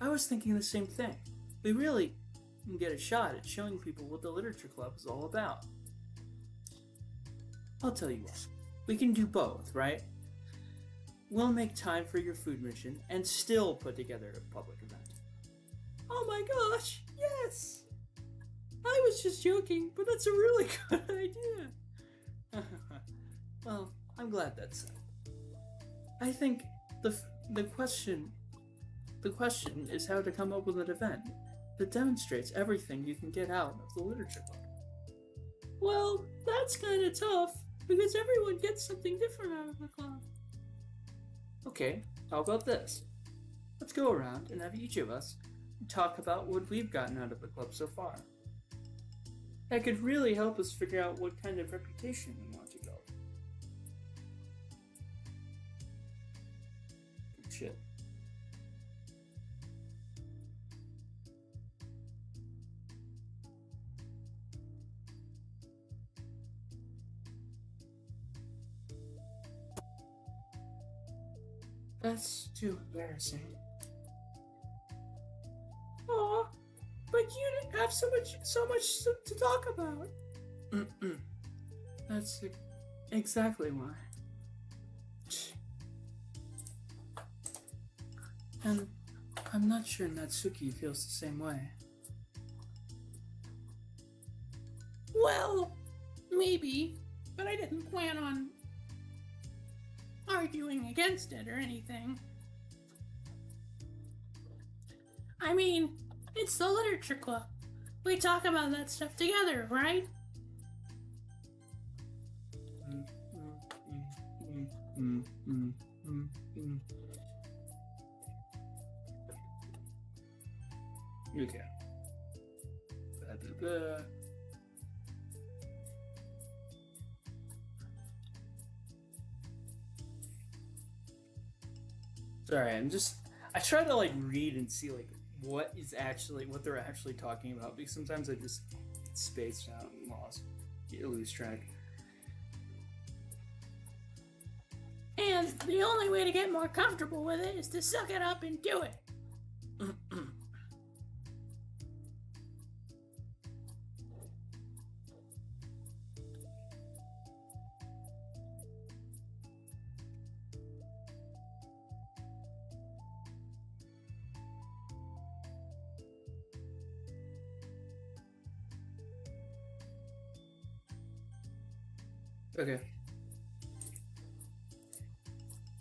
I was thinking the same thing. We really can get a shot at showing people what the literature club is all about. I'll tell you what, we can do both, right? We'll make time for your food mission and still put together a public event. Oh my gosh, yes! I was just joking, but that's a really good idea. Well, I'm glad that's so. I think the question is how to come up with an event that demonstrates everything you can get out of the literature club. Well, that's kind of tough, because everyone gets something different out of the club. Okay, how about this? Let's go around and have each of us talk about what we've gotten out of the club so far. That could really help us figure out what kind of reputation we want to go. Shit. That's too embarrassing. Aw, but you didn't have so much to talk about. That's exactly why. And I'm not sure Natsuki feels the same way. Well, maybe, but I didn't plan on arguing against it or anything. I mean, it's the literature club. We talk about that stuff together, right? Okay. Sorry, I try to like read and see like what they're actually talking about, because sometimes I just get spaced out and lose track. And the only way to get more comfortable with it is to suck it up and do it. Okay.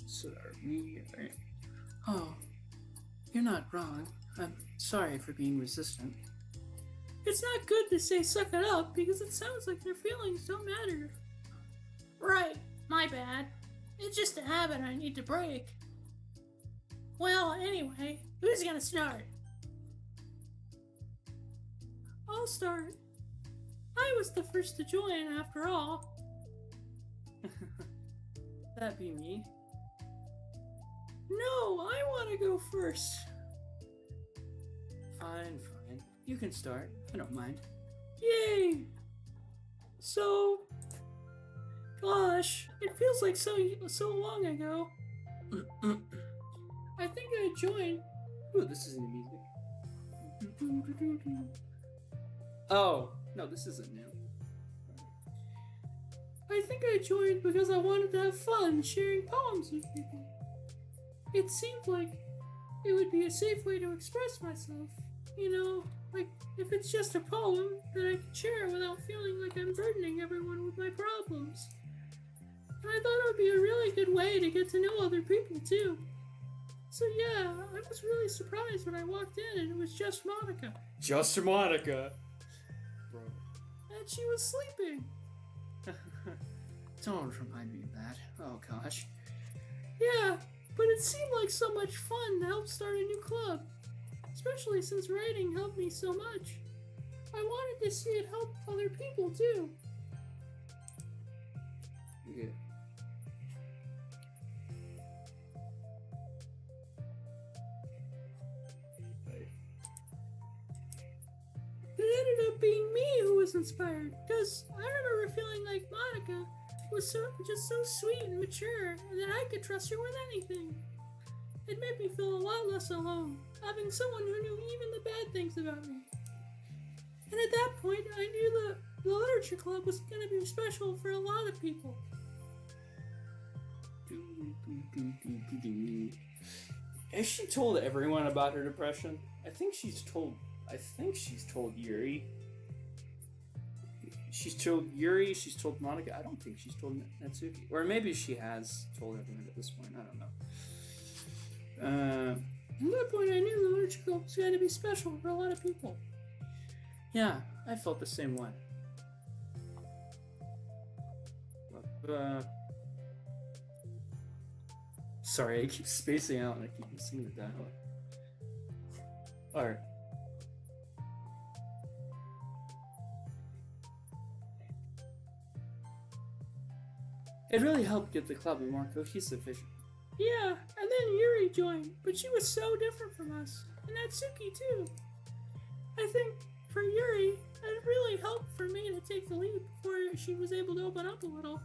So are we? Oh, you're not wrong. I'm sorry for being resistant. It's not good to say suck it up because it sounds like their feelings don't matter. Right, my bad. It's just a habit I need to break. Well, anyway, who's gonna start? I'll start. I was the first to join after all. That'd be me. No, I want to go first. Fine. You can start. I don't mind. Yay! So, gosh, it feels like so long ago. I think I joined. Ooh, this isn't music. Oh, no, this isn't new. I think I joined because I wanted to have fun sharing poems with people. It seemed like it would be a safe way to express myself. You know, like if it's just a poem that I can share without feeling like I'm burdening everyone with my problems. And I thought it would be a really good way to get to know other people too. So yeah, I was really surprised when I walked in and it was just Monica. Just Monica? Bro. And she was sleeping. Don't remind me of that. Oh gosh. Yeah, but it seemed like so much fun to help start a new club. Especially since writing helped me so much. I wanted to see it help other people too. Yeah. it being me who was inspired, because I remember feeling like Monica was just so sweet and mature, and that I could trust her with anything. It made me feel a lot less alone, having someone who knew even the bad things about me. And at that point, I knew that the literature club was going to be special for a lot of people. Has she told everyone about her depression? I think she's told Yuri. She's told Yuri, she's told Monica. I don't think she's told Natsuki. Or maybe she has told everyone at this point. I don't know. At that point, I knew the literature club was going to be special for a lot of people. Yeah, I felt the same way. Sorry, I keep spacing out and I keep missing the dialogue. Alright. It really helped get the club a more cohesive vision. Yeah, and then Yuri joined, but she was so different from us. And Natsuki, too. I think, for Yuri, it really helped for me to take the lead before she was able to open up a little.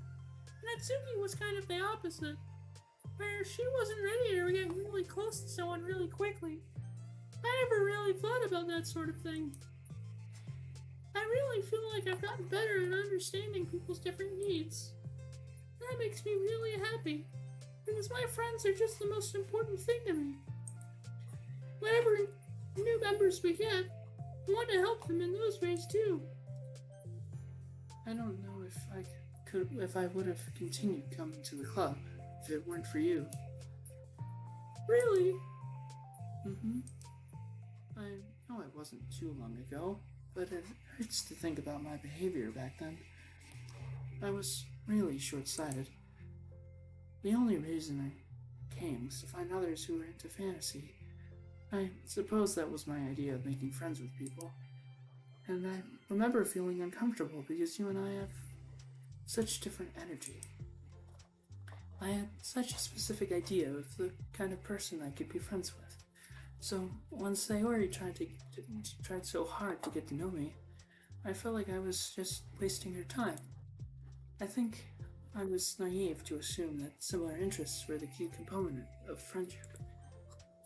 Natsuki was kind of the opposite, where she wasn't ready to get really close to someone really quickly. I never really thought about that sort of thing. I really feel like I've gotten better at understanding people's different needs. That makes me really happy, because my friends are just the most important thing to me. Whenever new members we get, I want to help them in those ways too. I don't know if I would have continued coming to the club if it weren't for you. Really? Mm-hmm. I know it wasn't too long ago, but it hurts to think about my behavior back then. I was really short-sighted. The only reason I came was to find others who were into fantasy. I suppose that was my idea of making friends with people. And I remember feeling uncomfortable because you and I have such different energy. I had such a specific idea of the kind of person I could be friends with. So when Sayori tried so hard to get to know me, I felt like I was just wasting her time. I think I was naive to assume that similar interests were the key component of friendship.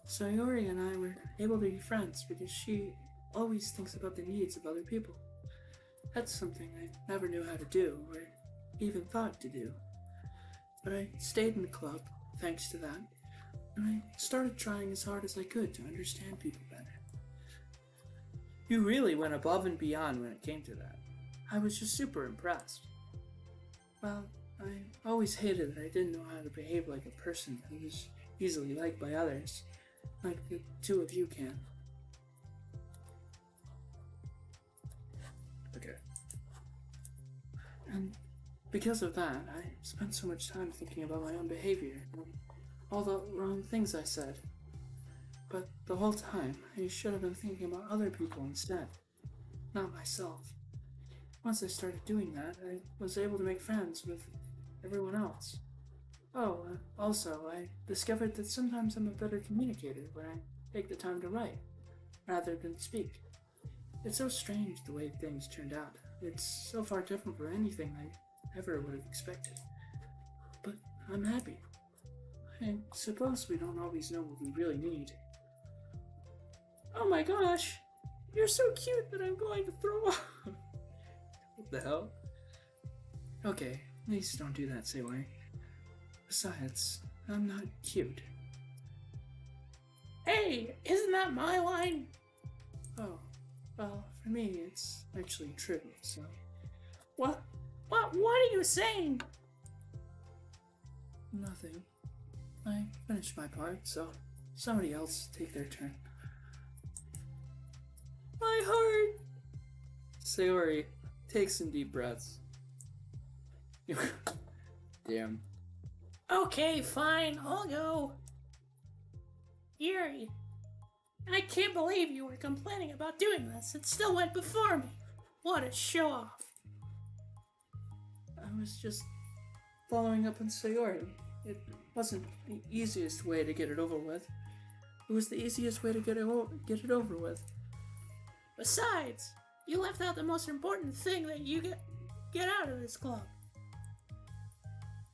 Sayori and I were able to be friends because she always thinks about the needs of other people. That's something I never knew how to do, or even thought to do. But I stayed in the club, thanks to that, and I started trying as hard as I could to understand people better. You really went above and beyond when it came to that. I was just super impressed. Well, I always hated that I didn't know how to behave like a person who was easily liked by others, like the two of you can. Okay. And because of that, I spent so much time thinking about my own behavior and all the wrong things I said. But the whole time, I should have been thinking about other people instead, not myself. Once I started doing that, I was able to make friends with everyone else. Oh, also, I discovered that sometimes I'm a better communicator when I take the time to write, rather than speak. It's so strange the way things turned out. It's so far different from anything I ever would have expected. But I'm happy. I suppose we don't always know what we really need. Oh my gosh! You're so cute that I'm going to throw up! What the hell? Okay, please don't do that, Sayori. Besides, I'm not cute. Hey, isn't that my line? Oh, well, for me, it's actually true, so... What are you saying? Nothing. I finished my part, so somebody else take their turn. My heart! Sayori, take some deep breaths. Damn. Okay, fine, I'll go. Yuri, I can't believe you were complaining about doing this. It still went before me. What a show-off. I was just following up on Sayori. It wasn't the easiest way to get it over with. It was the easiest way to get it over with. Besides, You left out the most important thing that you get out of this club.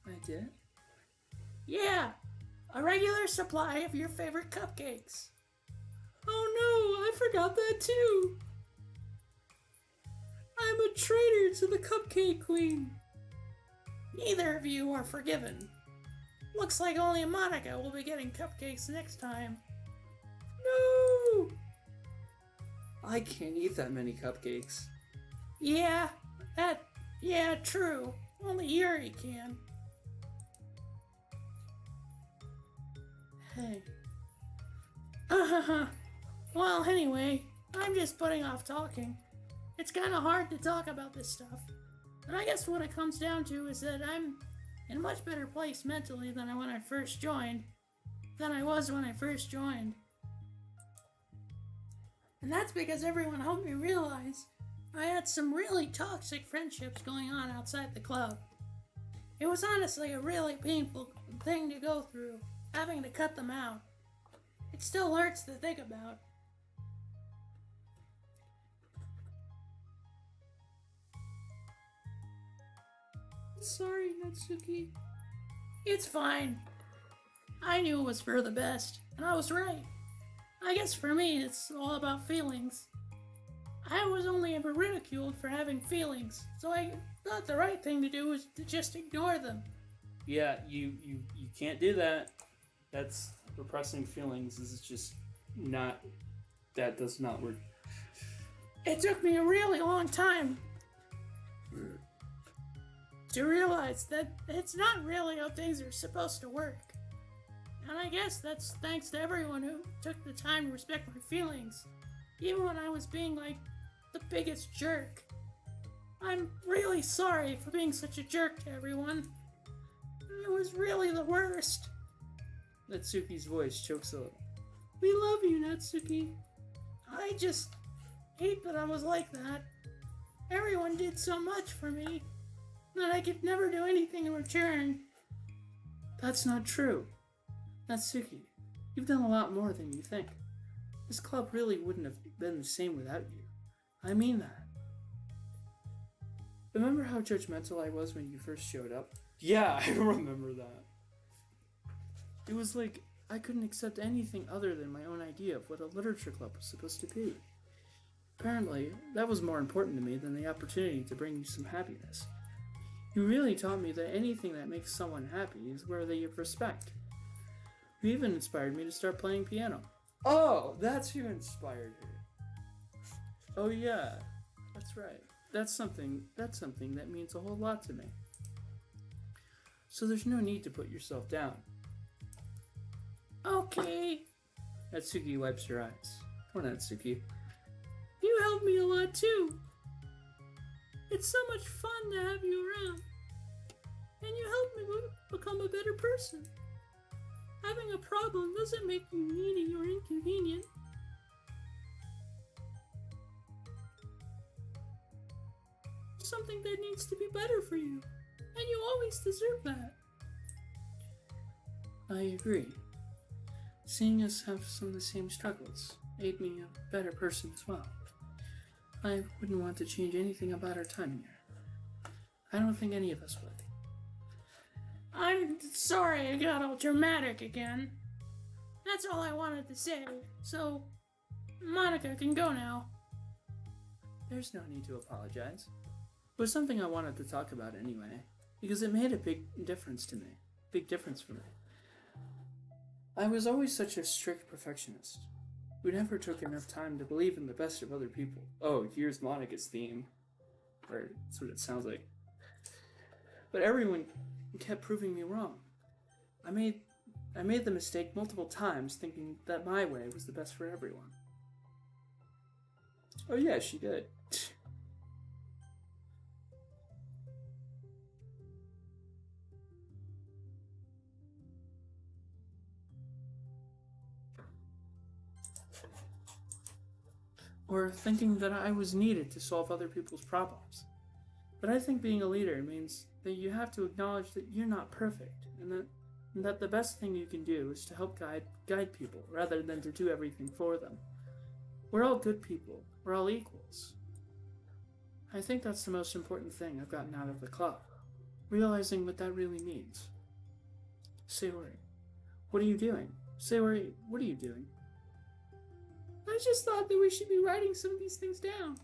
I did? Yeah, a regular supply of your favorite cupcakes. Oh no, I forgot that too. I'm a traitor to the Cupcake Queen. Neither of you are forgiven. Looks like only Monica will be getting cupcakes next time. No! I can't eat that many cupcakes. Yeah, true. Only Yuri can. Hey. Well, anyway, I'm just putting off talking. It's kind of hard to talk about this stuff. And I guess what it comes down to is that I'm in a much better place mentally than I was when I first joined. And that's because everyone helped me realize I had some really toxic friendships going on outside the club. It was honestly a really painful thing to go through, having to cut them out. It still hurts to think about. Sorry, Natsuki. It's fine. I knew it was for the best, and I was right. I guess for me, it's all about feelings. I was only ever ridiculed for having feelings, so I thought the right thing to do was to just ignore them. Yeah, you can't do that. That's repressing feelings is just not. That does not work. It took me a really long time to realize that it's not really how things are supposed to work. And I guess that's thanks to everyone who took the time to respect my feelings, even when I was being like the biggest jerk. I'm really sorry for being such a jerk to everyone. It was really the worst. Natsuki's voice chokes a little. We love you, Natsuki. I just hate that I was like that. Everyone did so much for me that I could never do anything in return. That's not true. Natsuki, you've done a lot more than you think. This club really wouldn't have been the same without you. I mean that. Remember how judgmental I was when you first showed up? Yeah, I remember that. It was like I couldn't accept anything other than my own idea of what a literature club was supposed to be. Apparently, that was more important to me than the opportunity to bring you some happiness. You really taught me that anything that makes someone happy is worthy of respect. You even inspired me to start playing piano. Oh, that's who inspired her. Oh yeah, that's right. That's something that means a whole lot to me. So there's no need to put yourself down. Okay. Natsuki wipes her eyes. Poor Natsuki. You helped me a lot too. It's so much fun to have you around. And you helped me become a better person. Having a problem doesn't make you needy or inconvenient. It's something that needs to be better for you. And you always deserve that. I agree. Seeing us have some of the same struggles made me a better person as well. I wouldn't want to change anything about our time here. I don't think any of us would. I'm sorry I got all dramatic again. That's all I wanted to say, so Monica can go now. There's no need to apologize. It was something I wanted to talk about anyway, because it made a big difference to me. Big difference for me. I was always such a strict perfectionist, who never took enough time to believe in the best of other people. Oh, here's Monica's theme. Or that's what it sounds like. But everyone kept proving me wrong. I made the mistake multiple times thinking that my way was the best for everyone. Oh yeah, she did. Or thinking that I was needed to solve other people's problems. But I think being a leader means that you have to acknowledge that you're not perfect, and that the best thing you can do is to help guide people, rather than to do everything for them. We're all good people. We're all equals. I think that's the most important thing I've gotten out of the club. Realizing what that really means. Sayori, what are you doing? Sayori, what are you doing? I just thought that we should be writing some of these things down.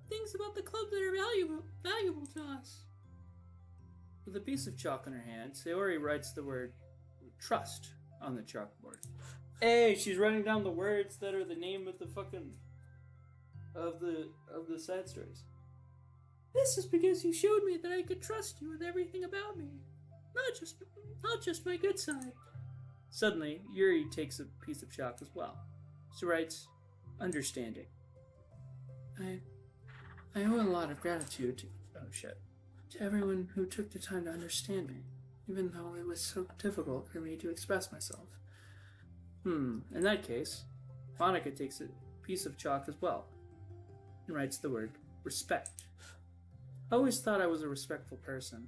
Things about the club that are valuable to us. With a piece of chalk in her hand, Sayori writes the word trust on the chalkboard. Hey, she's writing down the words that are the name of the fucking of the side stories. This is because you showed me that I could trust you with everything about me. Not just my good side. Suddenly, Yuri takes a piece of chalk as well. She writes, understanding. I owe a lot of gratitude to everyone who took the time to understand me, even though it was so difficult for me to express myself. In that case, Monica takes a piece of chalk as well and writes the word respect. I always thought I was a respectful person.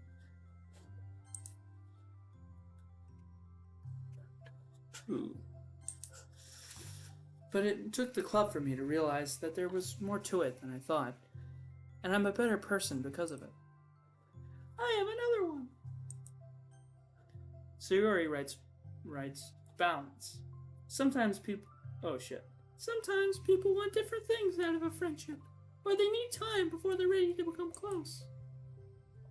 But it took the club for me to realize that there was more to it than I thought, and I'm a better person because of it. I have another one. Sayori writes balance. Sometimes people want different things out of a friendship, or they need time before they're ready to become close.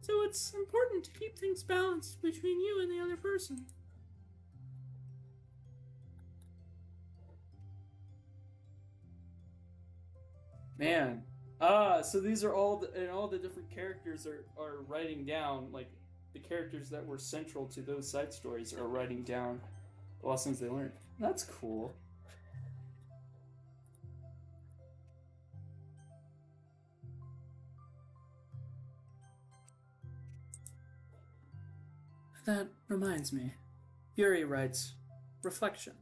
So it's important to keep things balanced between you and the other person. Man. So these are all the different characters are writing down, like, the characters that were central to those side stories are writing down the lessons they learned. That's cool. That reminds me. Yuri writes, reflection.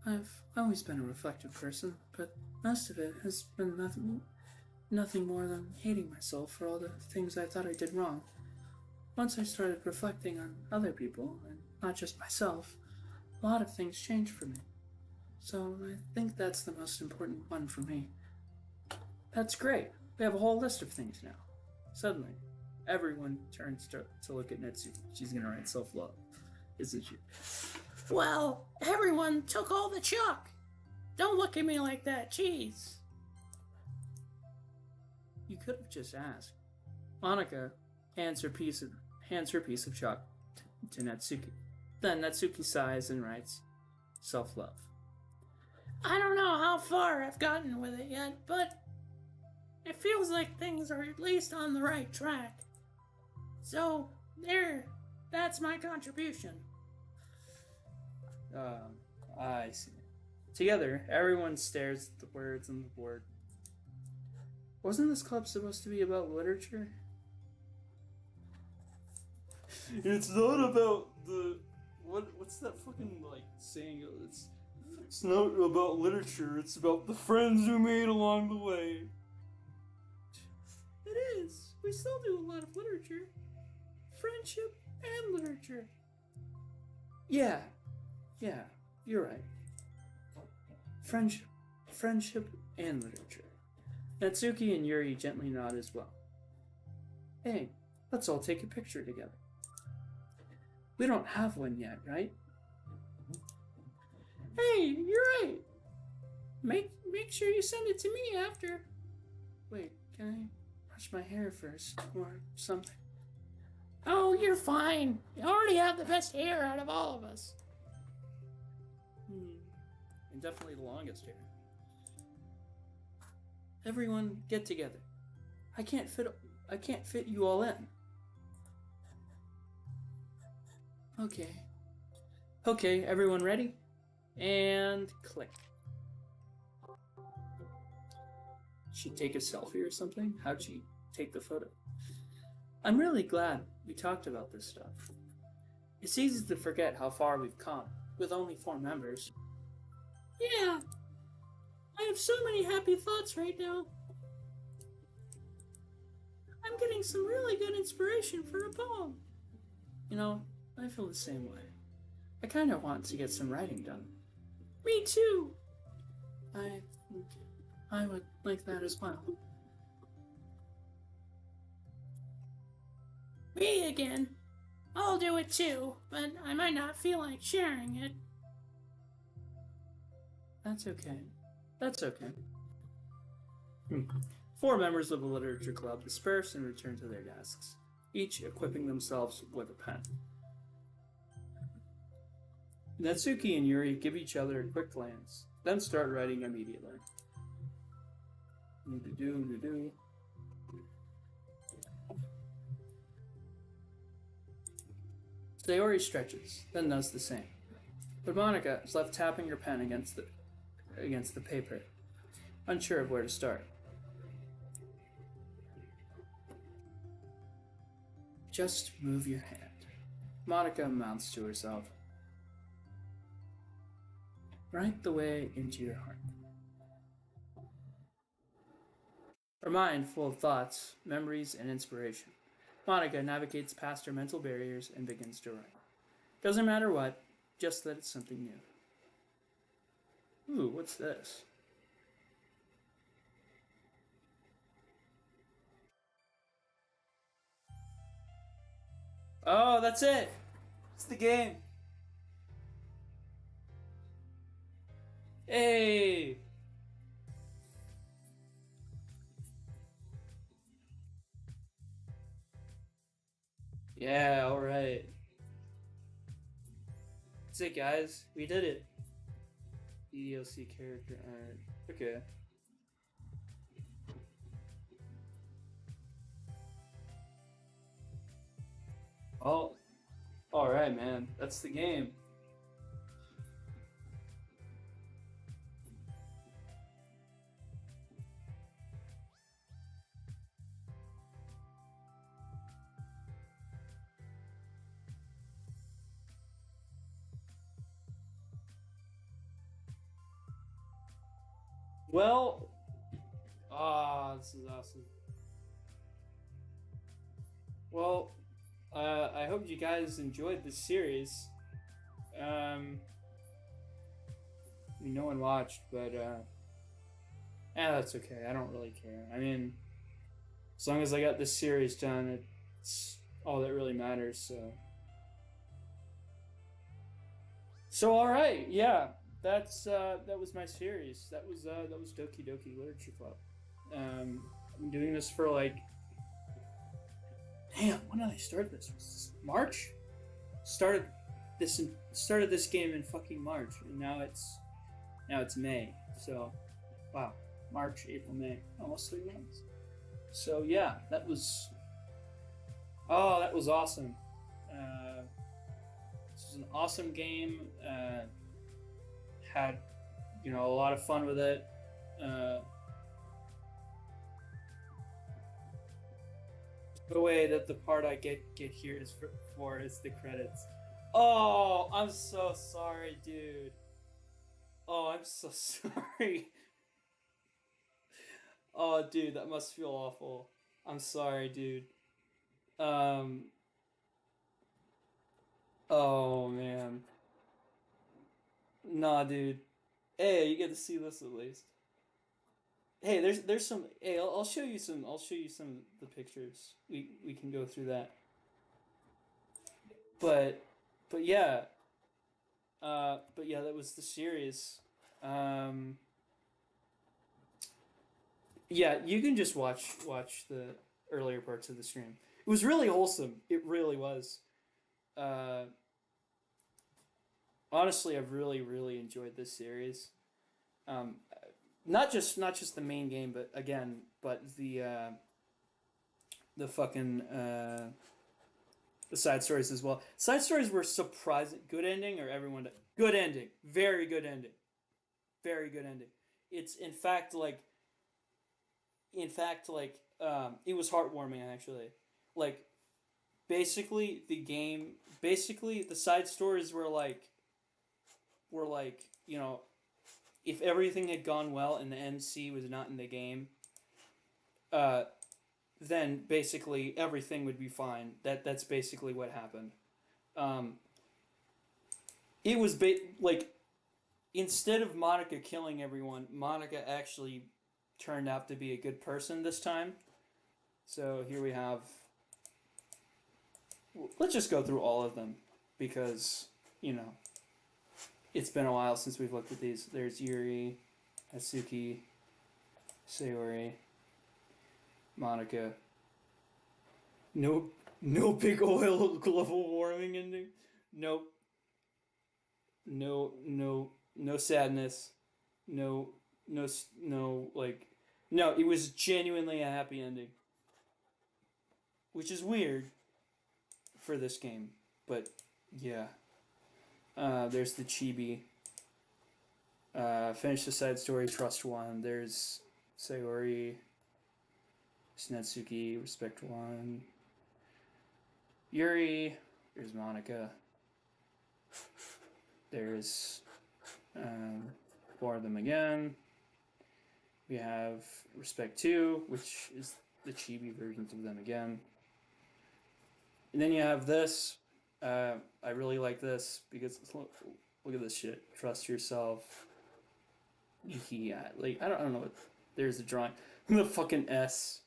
I've always been a reflective person, but most of it has been nothing more than hating myself for all the things I thought I did wrong. Once I started reflecting on other people, and not just myself, a lot of things changed for me. So I think that's the most important one for me. That's great. We have a whole list of things now. Suddenly, everyone turns to look at Netsuki. She's gonna write self-love, isn't she? Well, everyone took all the chalk. Don't look at me like that, jeez. You could have just asked. Monica hands her piece of chalk to Natsuki. Then Natsuki sighs and writes, self-love. I don't know how far I've gotten with it yet, but it feels like things are at least on the right track. So, that's my contribution. I see. Together, everyone stares at the words on the board. Wasn't this club supposed to be about literature? It's not about the... What's that fucking, like, saying? It's not about literature, it's about the friends we made along the way. It is. We still do a lot of literature. Friendship and literature. Yeah, you're right. Friendship and literature. Natsuki and Yuri gently nod as well. Hey, let's all take a picture together. We don't have one yet, right? Hey, you're right. Make sure you send it to me after. Wait, can I brush my hair first or something? Oh, you're fine. You already have the best hair out of all of us. And definitely the longest hair. Everyone, get together. I can't fit you all in. Okay, everyone ready? And click. She'd take a selfie or something? How'd she take the photo? I'm really glad we talked about this stuff. It's easy to forget how far we've come with only 4 members. Yeah, I have so many happy thoughts right now. I'm getting some really good inspiration for a poem. You know, I feel the same way. I kind of want to get some writing done. Me too. I would like that as well. Me again. I'll do it too, but I might not feel like sharing it. That's okay. That's okay. 4 members of the literature club disperse and return to their desks, each equipping themselves with a pen. Natsuki and Yuri give each other a quick glance, then start writing immediately. Do-do-do-do-do. Sayori stretches, then does the same. But Monica is left tapping her pen against the paper, unsure of where to start. Just move your hand, Monica mouths to herself. Right the way into your heart. Her mind full of thoughts, memories, and inspiration, Monica navigates past her mental barriers and begins to write. Doesn't matter what, just that it's something new. Ooh, what's this? Oh, that's it! It's the game! Hey! Yeah, alright. That's it, guys. We did it. EDLC character art. Okay. Oh, alright, man. That's the game. Well, this is awesome. Well, I hope you guys enjoyed this series. I mean, no one watched, but that's okay. I don't really care. I mean, as long as I got this series done, it's all that really matters. So all right, yeah. That was my series. That was Doki Doki Literature Club. I've been doing this for like, damn, when did I start this? March? Started this game in fucking March, and now it's May. So, wow, March, April, May, almost 3 months. So yeah, that was awesome. This was an awesome game. Had a lot of fun with it. The way that the part I get here is is the credits. Oh, I'm so sorry, dude. Oh, I'm so sorry. Oh, dude, that must feel awful. I'm sorry, dude. Oh man. Nah, dude. Hey, you get to see this at least. Hey, there's some. Hey, I'll show you some. I'll show you some of the pictures. We can go through that. But yeah. But yeah, that was the series. Yeah, you can just watch the earlier parts of the stream. It was really wholesome. It really was. Uh, Honestly, I've really enjoyed this series. Um, not just the main game, but the fucking the side stories as well. Side stories were surprising. Good ending or everyone? Good ending. Very good ending. Very good ending. It's in fact, it was heartwarming actually. Like, basically the side stories were like, if everything had gone well and the MC was not in the game, uh, then basically everything would be fine. That's basically what happened. Um, it was like, instead of Monica killing everyone, Monica actually turned out to be a good person this time. So here we have let's just go through all of them because you know it's been a while since we've looked at these. There's Yuri, Atsuki, Sayori, Monica. Nope. No big oil global warming ending. Nope. No sadness. No, no, like, no, it was genuinely a happy ending. Which is weird for this game, but yeah. There's the chibi. Finish the side story, trust one. There's Sayori, Snetsuki, respect one. Yuri, there's Monica. There's four of them again. We have Respect 2, which is the chibi versions of them again. And then you have this. I really like this because look at this shit. Trust yourself. Yeah, like I don't know what. There's a drawing. The fucking S.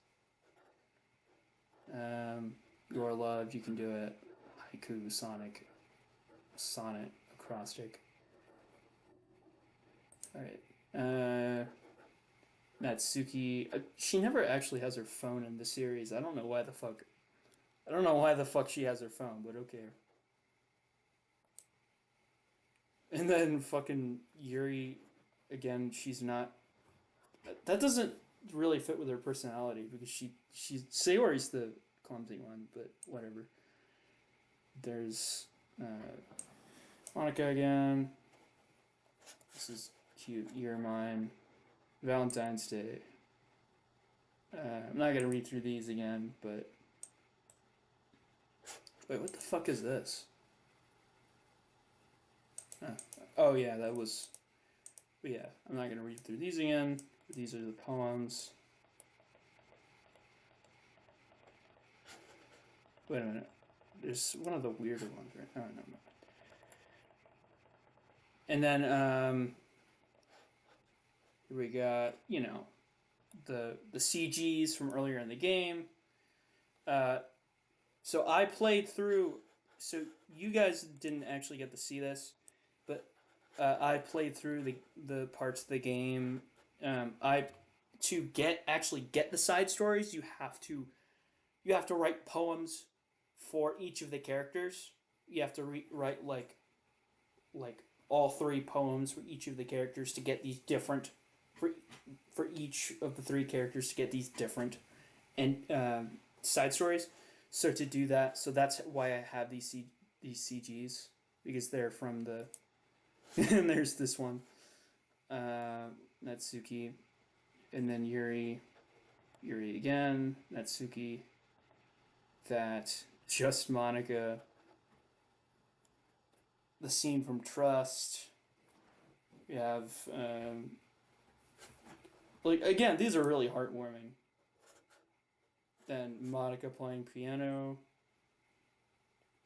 You're loved. You can do it. Haiku, Sonic, sonnet, acrostic. All right. Natsuki. She never actually has her phone in the series. I don't know why the fuck. I don't know why the fuck she has her phone, but okay. And then fucking Yuri, again, she's not. That doesn't really fit with her personality because she's Sayori's the clumsy one, but whatever. There's Monica again. This is cute. You're mine. Valentine's Day. I'm not gonna read through these again, but wait, what the fuck is this? Oh yeah, that was. But yeah, I'm not gonna read through these again. These are the poems. Wait a minute. There's one of the weirder ones, right? Oh no. And then here we got the CGs from earlier in the game. So I played through. So you guys didn't actually get to see this, but I played through the parts of the game. To actually get the side stories, you have to write poems for each of the characters. You have to write like all three poems for each of the characters to get these different for each of the three characters to get these different and side stories. So to do that, so that's why I have these CGs because they're from the. And there's this one, Natsuki, and then Yuri again, Natsuki. That just Monica. The scene from Trust. We have like again, these are really heartwarming. Then Monica playing piano.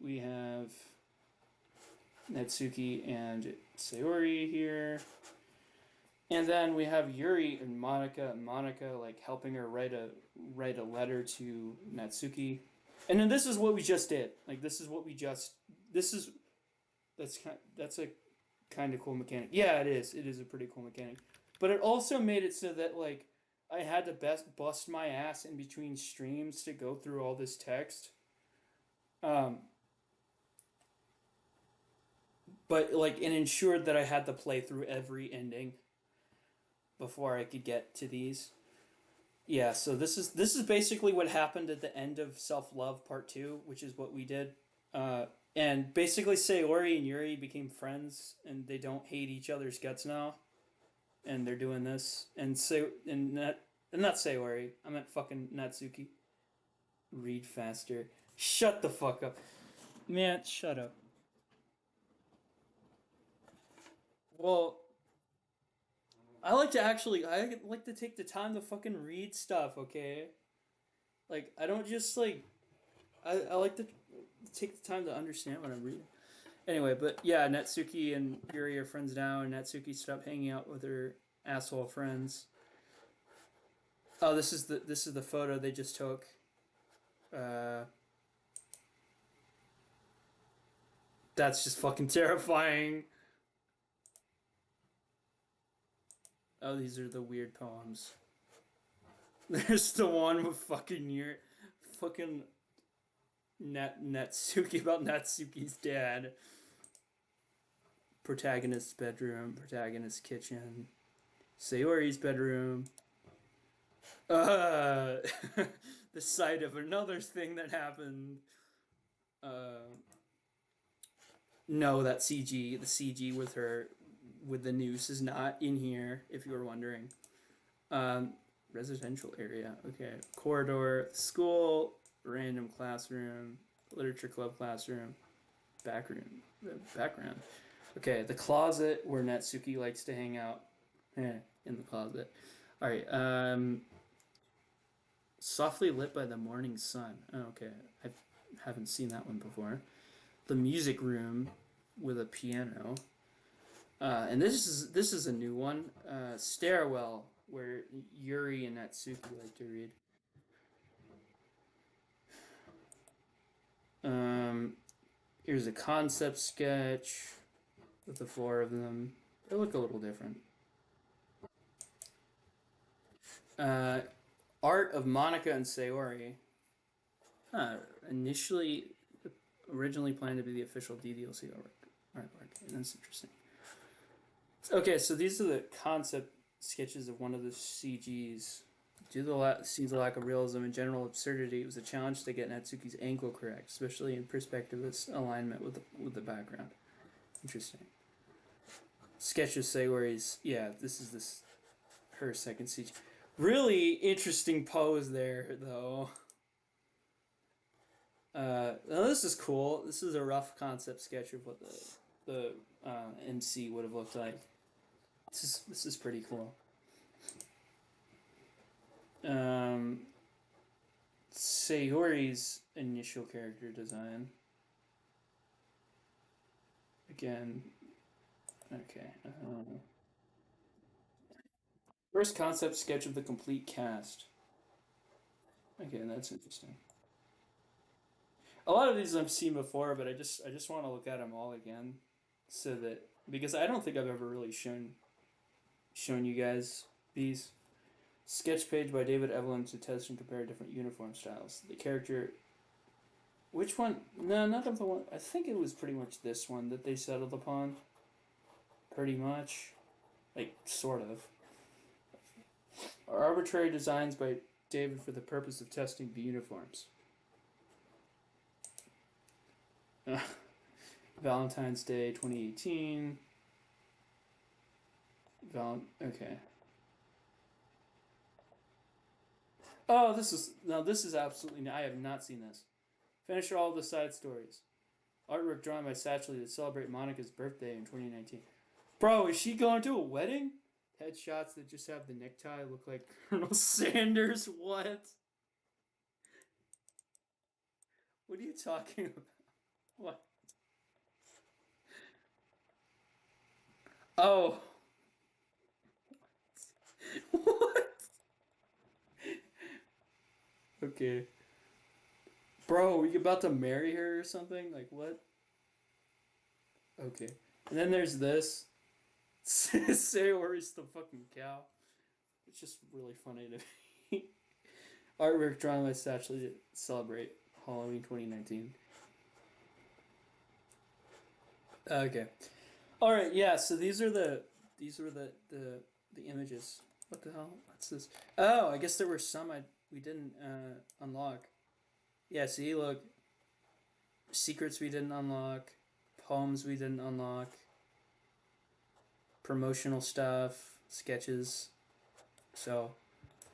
We have Natsuki and Sayori here. And then we have Yuri and Monica like helping her write a letter to Natsuki. And then this is what we just did. Like that's a kind of cool mechanic. Yeah, it is. It is a pretty cool mechanic. But it also made it so that like I had to bust my ass in between streams to go through all this text. But like it ensured that I had to play through every ending before I could get to these. Yeah, so this is basically what happened at the end of Self Love Part 2, which is what we did. And basically Sayori and Yuri became friends and they don't hate each other's guts now. And they're doing this. And not Sayori. I meant fucking Natsuki. Read faster. Shut the fuck up. Man, shut up. Well, I like to take the time to fucking read stuff, okay? Like, I don't just, like, I like to take the time to understand what I'm reading. Anyway, but yeah, Natsuki and Yuri are friends now, and Natsuki stopped hanging out with her asshole friends. Oh, this is the photo they just took. That's just fucking terrifying. Oh, these are the weird poems. There's the one with fucking your fucking Natsuki about Natsuki's dad. Protagonist's bedroom, protagonist's kitchen, Sayori's bedroom. The site of another thing that happened. No, that CG, the CG with her, with the noose is not in here, if you were wondering. Residential area, okay. Corridor, school, random classroom, literature club classroom, background. Okay, the closet where Natsuki likes to hang out. In the closet. Alright, softly lit by the morning sun. Oh, okay, I haven't seen that one before. The music room with a piano. And this is a new one. Stairwell, where Yuri and Natsuki like to read. Here's a concept sketch with the four of them. They look a little different. Art of Monica and Sayori. Initially, originally planned to be the official DDLC artwork. That's interesting. Okay, so these are the concept sketches of one of the CGs. Due to see the lack of realism and general absurdity, it was a challenge to get Natsuki's ankle correct, especially in perspectivist alignment with the background. Interesting. Sketch of Sayori's, yeah, this is her second CG. Really interesting pose there, though. Now this is cool. This is a rough concept sketch of what the MC would have looked like. This is pretty cool. Sayori's initial character design. Again, okay. First concept sketch of the complete cast. Okay, that's interesting. A lot of these I've seen before, but I just want to look at them all again, so that because I don't think I've ever really shown you guys these. Sketch page by David Evelyn to test and compare different uniform styles. The character. Which one? No, not of the one. I think it was pretty much this one that they settled upon. Pretty much. Like, sort of. Arbitrary designs by David for the purpose of testing the uniforms. Valentine's Day 2018. Okay. Oh, this is absolutely. I have not seen this. Finish all the side stories. Artwork drawn by Satchley to celebrate Monica's birthday in 2019. Bro, is she going to a wedding? Headshots that just have the necktie look like Colonel Sanders. What? What are you talking about? What? Oh. What? Okay. Bro, are you about to marry her or something? Like, what? Okay. And then there's this. Sayori's the fucking cow. It's just really funny to me. Artwork drawn by Satchley to celebrate Halloween 2019. Okay. Alright, yeah, so these were the images. What the hell? What's this? Oh, I guess there were some we didn't unlock. Yeah, see, look. Secrets we didn't unlock. Poems we didn't unlock. Promotional stuff. Sketches. So.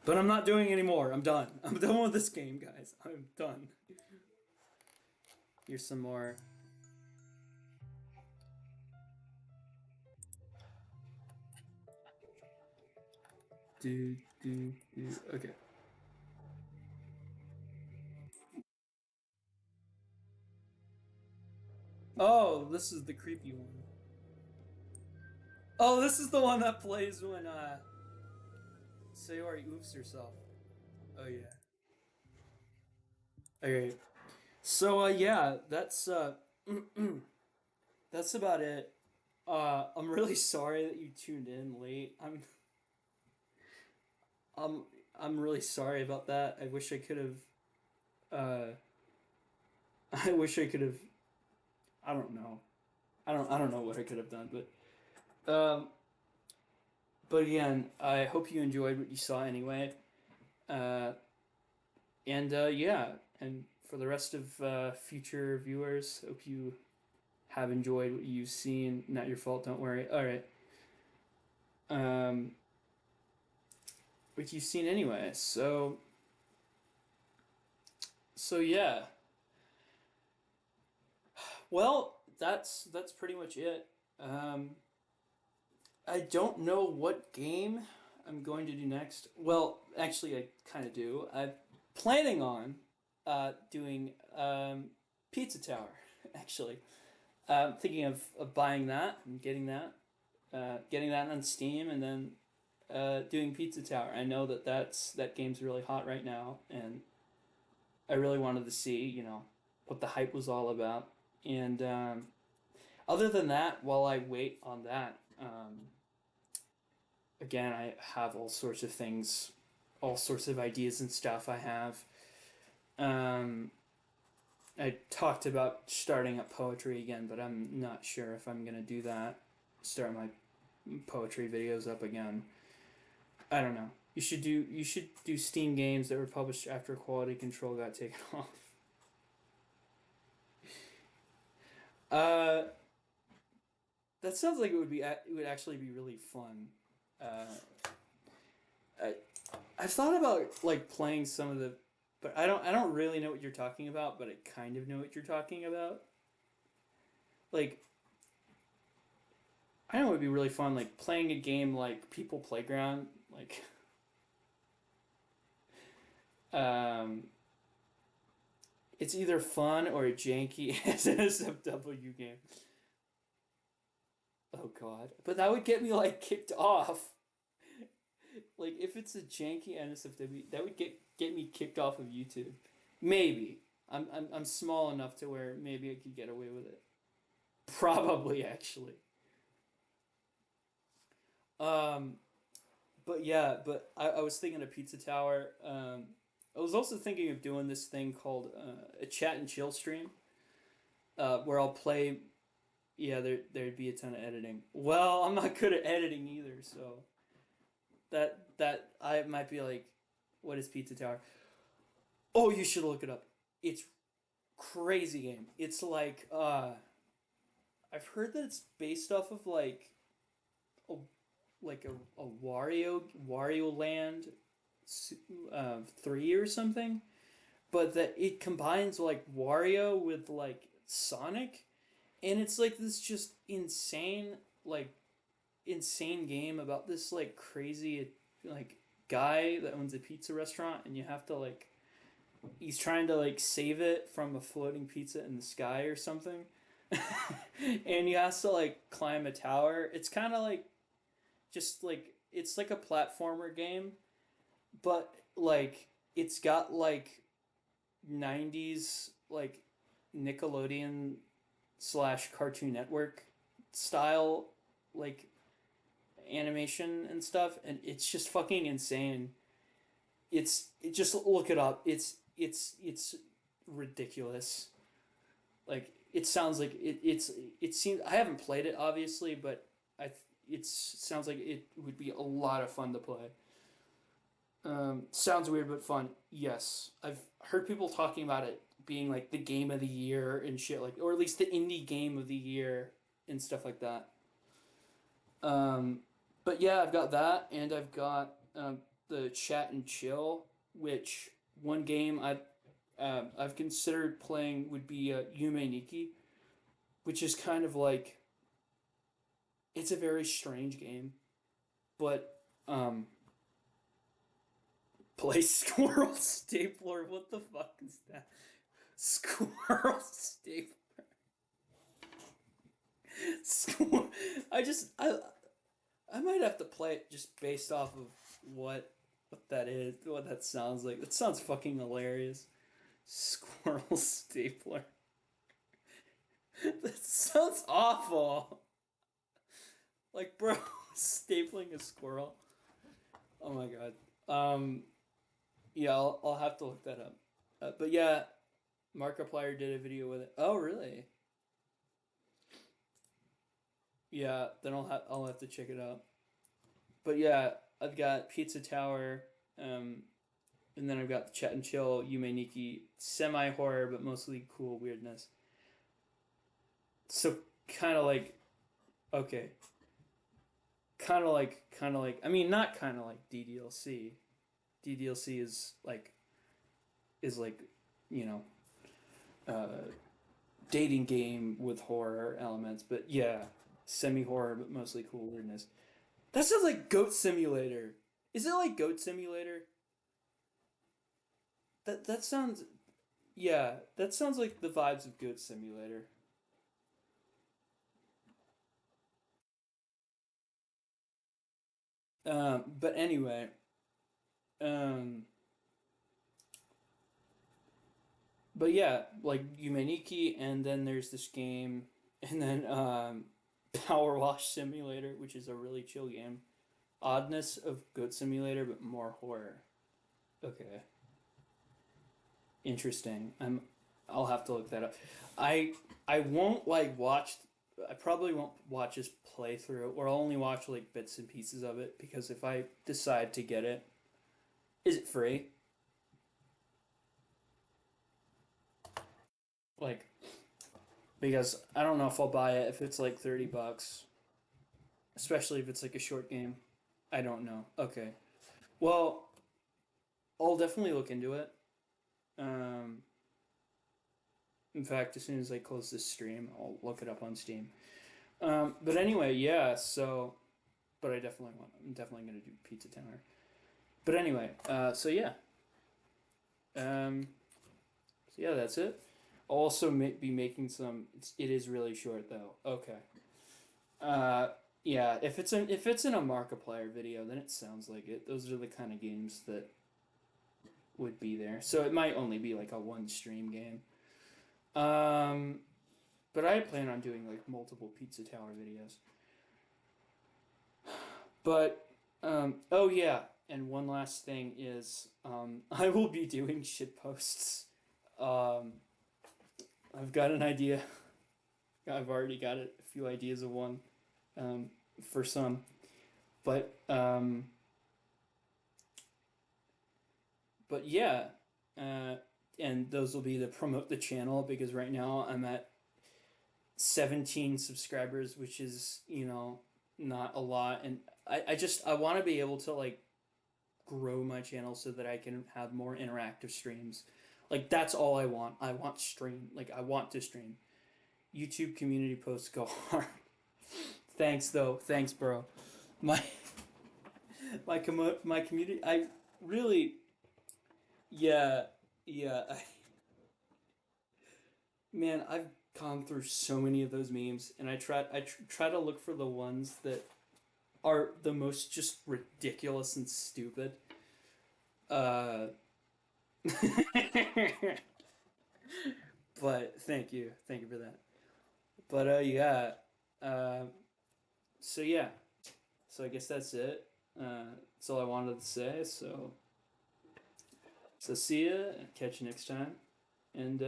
But I'm not doing anymore. I'm done. I'm done with this game, guys. I'm done. Here's some more. Okay. Oh, this is the creepy one. Oh, this is the one that plays when Sayori oofs herself. Oh yeah. Okay. So yeah, that's that's about it. I'm really sorry that you tuned in late. I'm I'm really sorry about that. I wish I could have. Uh, I wish I could have. I don't know. I don't know what I could have done, but again, I hope you enjoyed what you saw anyway. Uh, and yeah, and for the rest of future viewers, hope you have enjoyed what you've seen. Not your fault. Don't worry. All right. Um, what you've seen anyway. So yeah. Well, that's pretty much it. Um, I don't know what game I'm going to do next. Well, actually, I kind of do. I'm planning on doing Pizza Tower. Actually, I'm thinking of buying that and getting that on Steam, and then doing Pizza Tower. I know that game's really hot right now, and I really wanted to see what the hype was all about. And other than that, while I wait on that, again, I have all sorts of things, all sorts of ideas and stuff. I have. Um, I talked about starting up poetry again, but I'm not sure if I'm gonna do that. Start my poetry videos up again. I don't know. You should do Steam games that were published after quality control got taken off. Uh, that sounds like it would actually be really fun. Uh, I I've thought about like playing some of the, but I don't really know what you're talking about, but I kind of know what you're talking about. Like I know it would be really fun, like playing a game like People Playground, like um, it's either fun or janky as an SFW game. Oh god, but that would get me like kicked off. Like if it's a janky NSFW, that would get me kicked off of YouTube. Maybe I'm small enough to where maybe I could get away with it. Probably actually. Um, but yeah, but I was thinking of Pizza Tower. I was also thinking of doing this thing called a chat and chill stream, where I'll play. Yeah, there'd be a ton of editing. Well, I'm not good at editing either, so that I might be like, what is Pizza Tower? Oh, you should look it up. It's crazy game. It's like I've heard that it's based off of a a Wario Land 3 or something, but that it combines like Wario with like Sonic, and it's like this just like insane game about this like crazy like guy that owns a pizza restaurant, and you have to like he's trying to like save it from a floating pizza in the sky or something. And he has to like climb a tower. It's kind of like just like it's like a platformer game, but like it's got like 90s like Nickelodeon slash Cartoon Network style like animation and stuff, and it's just fucking insane. It just look it up. It's ridiculous. Like it sounds like it seems I haven't played it obviously, but I it sounds like it would be a lot of fun to play. Sounds weird but fun. Yes, I've heard people talking about it being like the game of the year and shit like, or at least the indie game of the year and stuff like that. Um, but yeah, I've got that, and I've got the chat and chill, which one game I've considered playing would be Yume Nikki, which is kind of like it's a very strange game, but play Squirrel Stapler. What the fuck is that? Squirrel Stapler. Squirrel. I might have to play it just based off of what that is, what that sounds like. That sounds fucking hilarious. Squirrel Stapler. That sounds awful. Like, bro, stapling a squirrel. Oh my god. Yeah, I'll have to look that up. But yeah, Markiplier did a video with it. Oh, really? Yeah, then I'll have to check it out. But yeah, I've got Pizza Tower, and then I've got the Chat and Chill, Yume Nikki, semi horror but mostly cool weirdness. So kind of like okay, kind of like. I mean, not kind of like DDLC. DDLC is like, you know, dating game with horror elements, but yeah, semi horror but mostly cool weirdness. That sounds like Goat Simulator. Is it like Goat Simulator? That sounds yeah, that sounds like the vibes of Goat Simulator. But anyway, um, but yeah, like Yumeniki, and then there's this game, and then Power Wash Simulator, which is a really chill game. Oddness of Goat Simulator, but more horror. Okay, interesting. I'll have to look that up. I I won't like watch. I probably won't watch his playthrough, or I'll only watch like bits and pieces of it because if I decide to get it, is it free? Like, because I don't know if I'll buy it if it's like $30, especially if it's like a short game. I don't know. Okay. Well, I'll definitely look into it. Um, in fact, as soon as I close this stream, I'll look it up on Steam. But anyway, yeah. So, but I'm definitely gonna do Pizza Tower. But anyway, so yeah. Um, so yeah, that's it. I'll also be making some. It is really short though. Okay. Uh, yeah. If it's in a Markiplier video, then it sounds like it. Those are the kind of games that would be there. So it might only be like a one stream game. Um, but I plan on doing like multiple Pizza Tower videos. But oh yeah, and one last thing is I will be doing shit posts. Um, I've got an idea. I've already got a few ideas of one um, for some, but yeah, uh, and those will be to promote the channel because right now I'm at 17 subscribers, which is not a lot, and I want to be able to like grow my channel so that I can have more interactive streams. Like that's all I want. I want stream. Like I want to stream. YouTube community posts go hard. Thanks though. Thanks, bro. My my community. I really yeah yeah. Man, I've gone through so many of those memes, and I try to look for the ones that are the most just ridiculous and stupid. Uh, but thank you for that. But yeah, uh, so yeah, so I guess that's it. That's all I wanted to say. So see ya, and catch you next time, and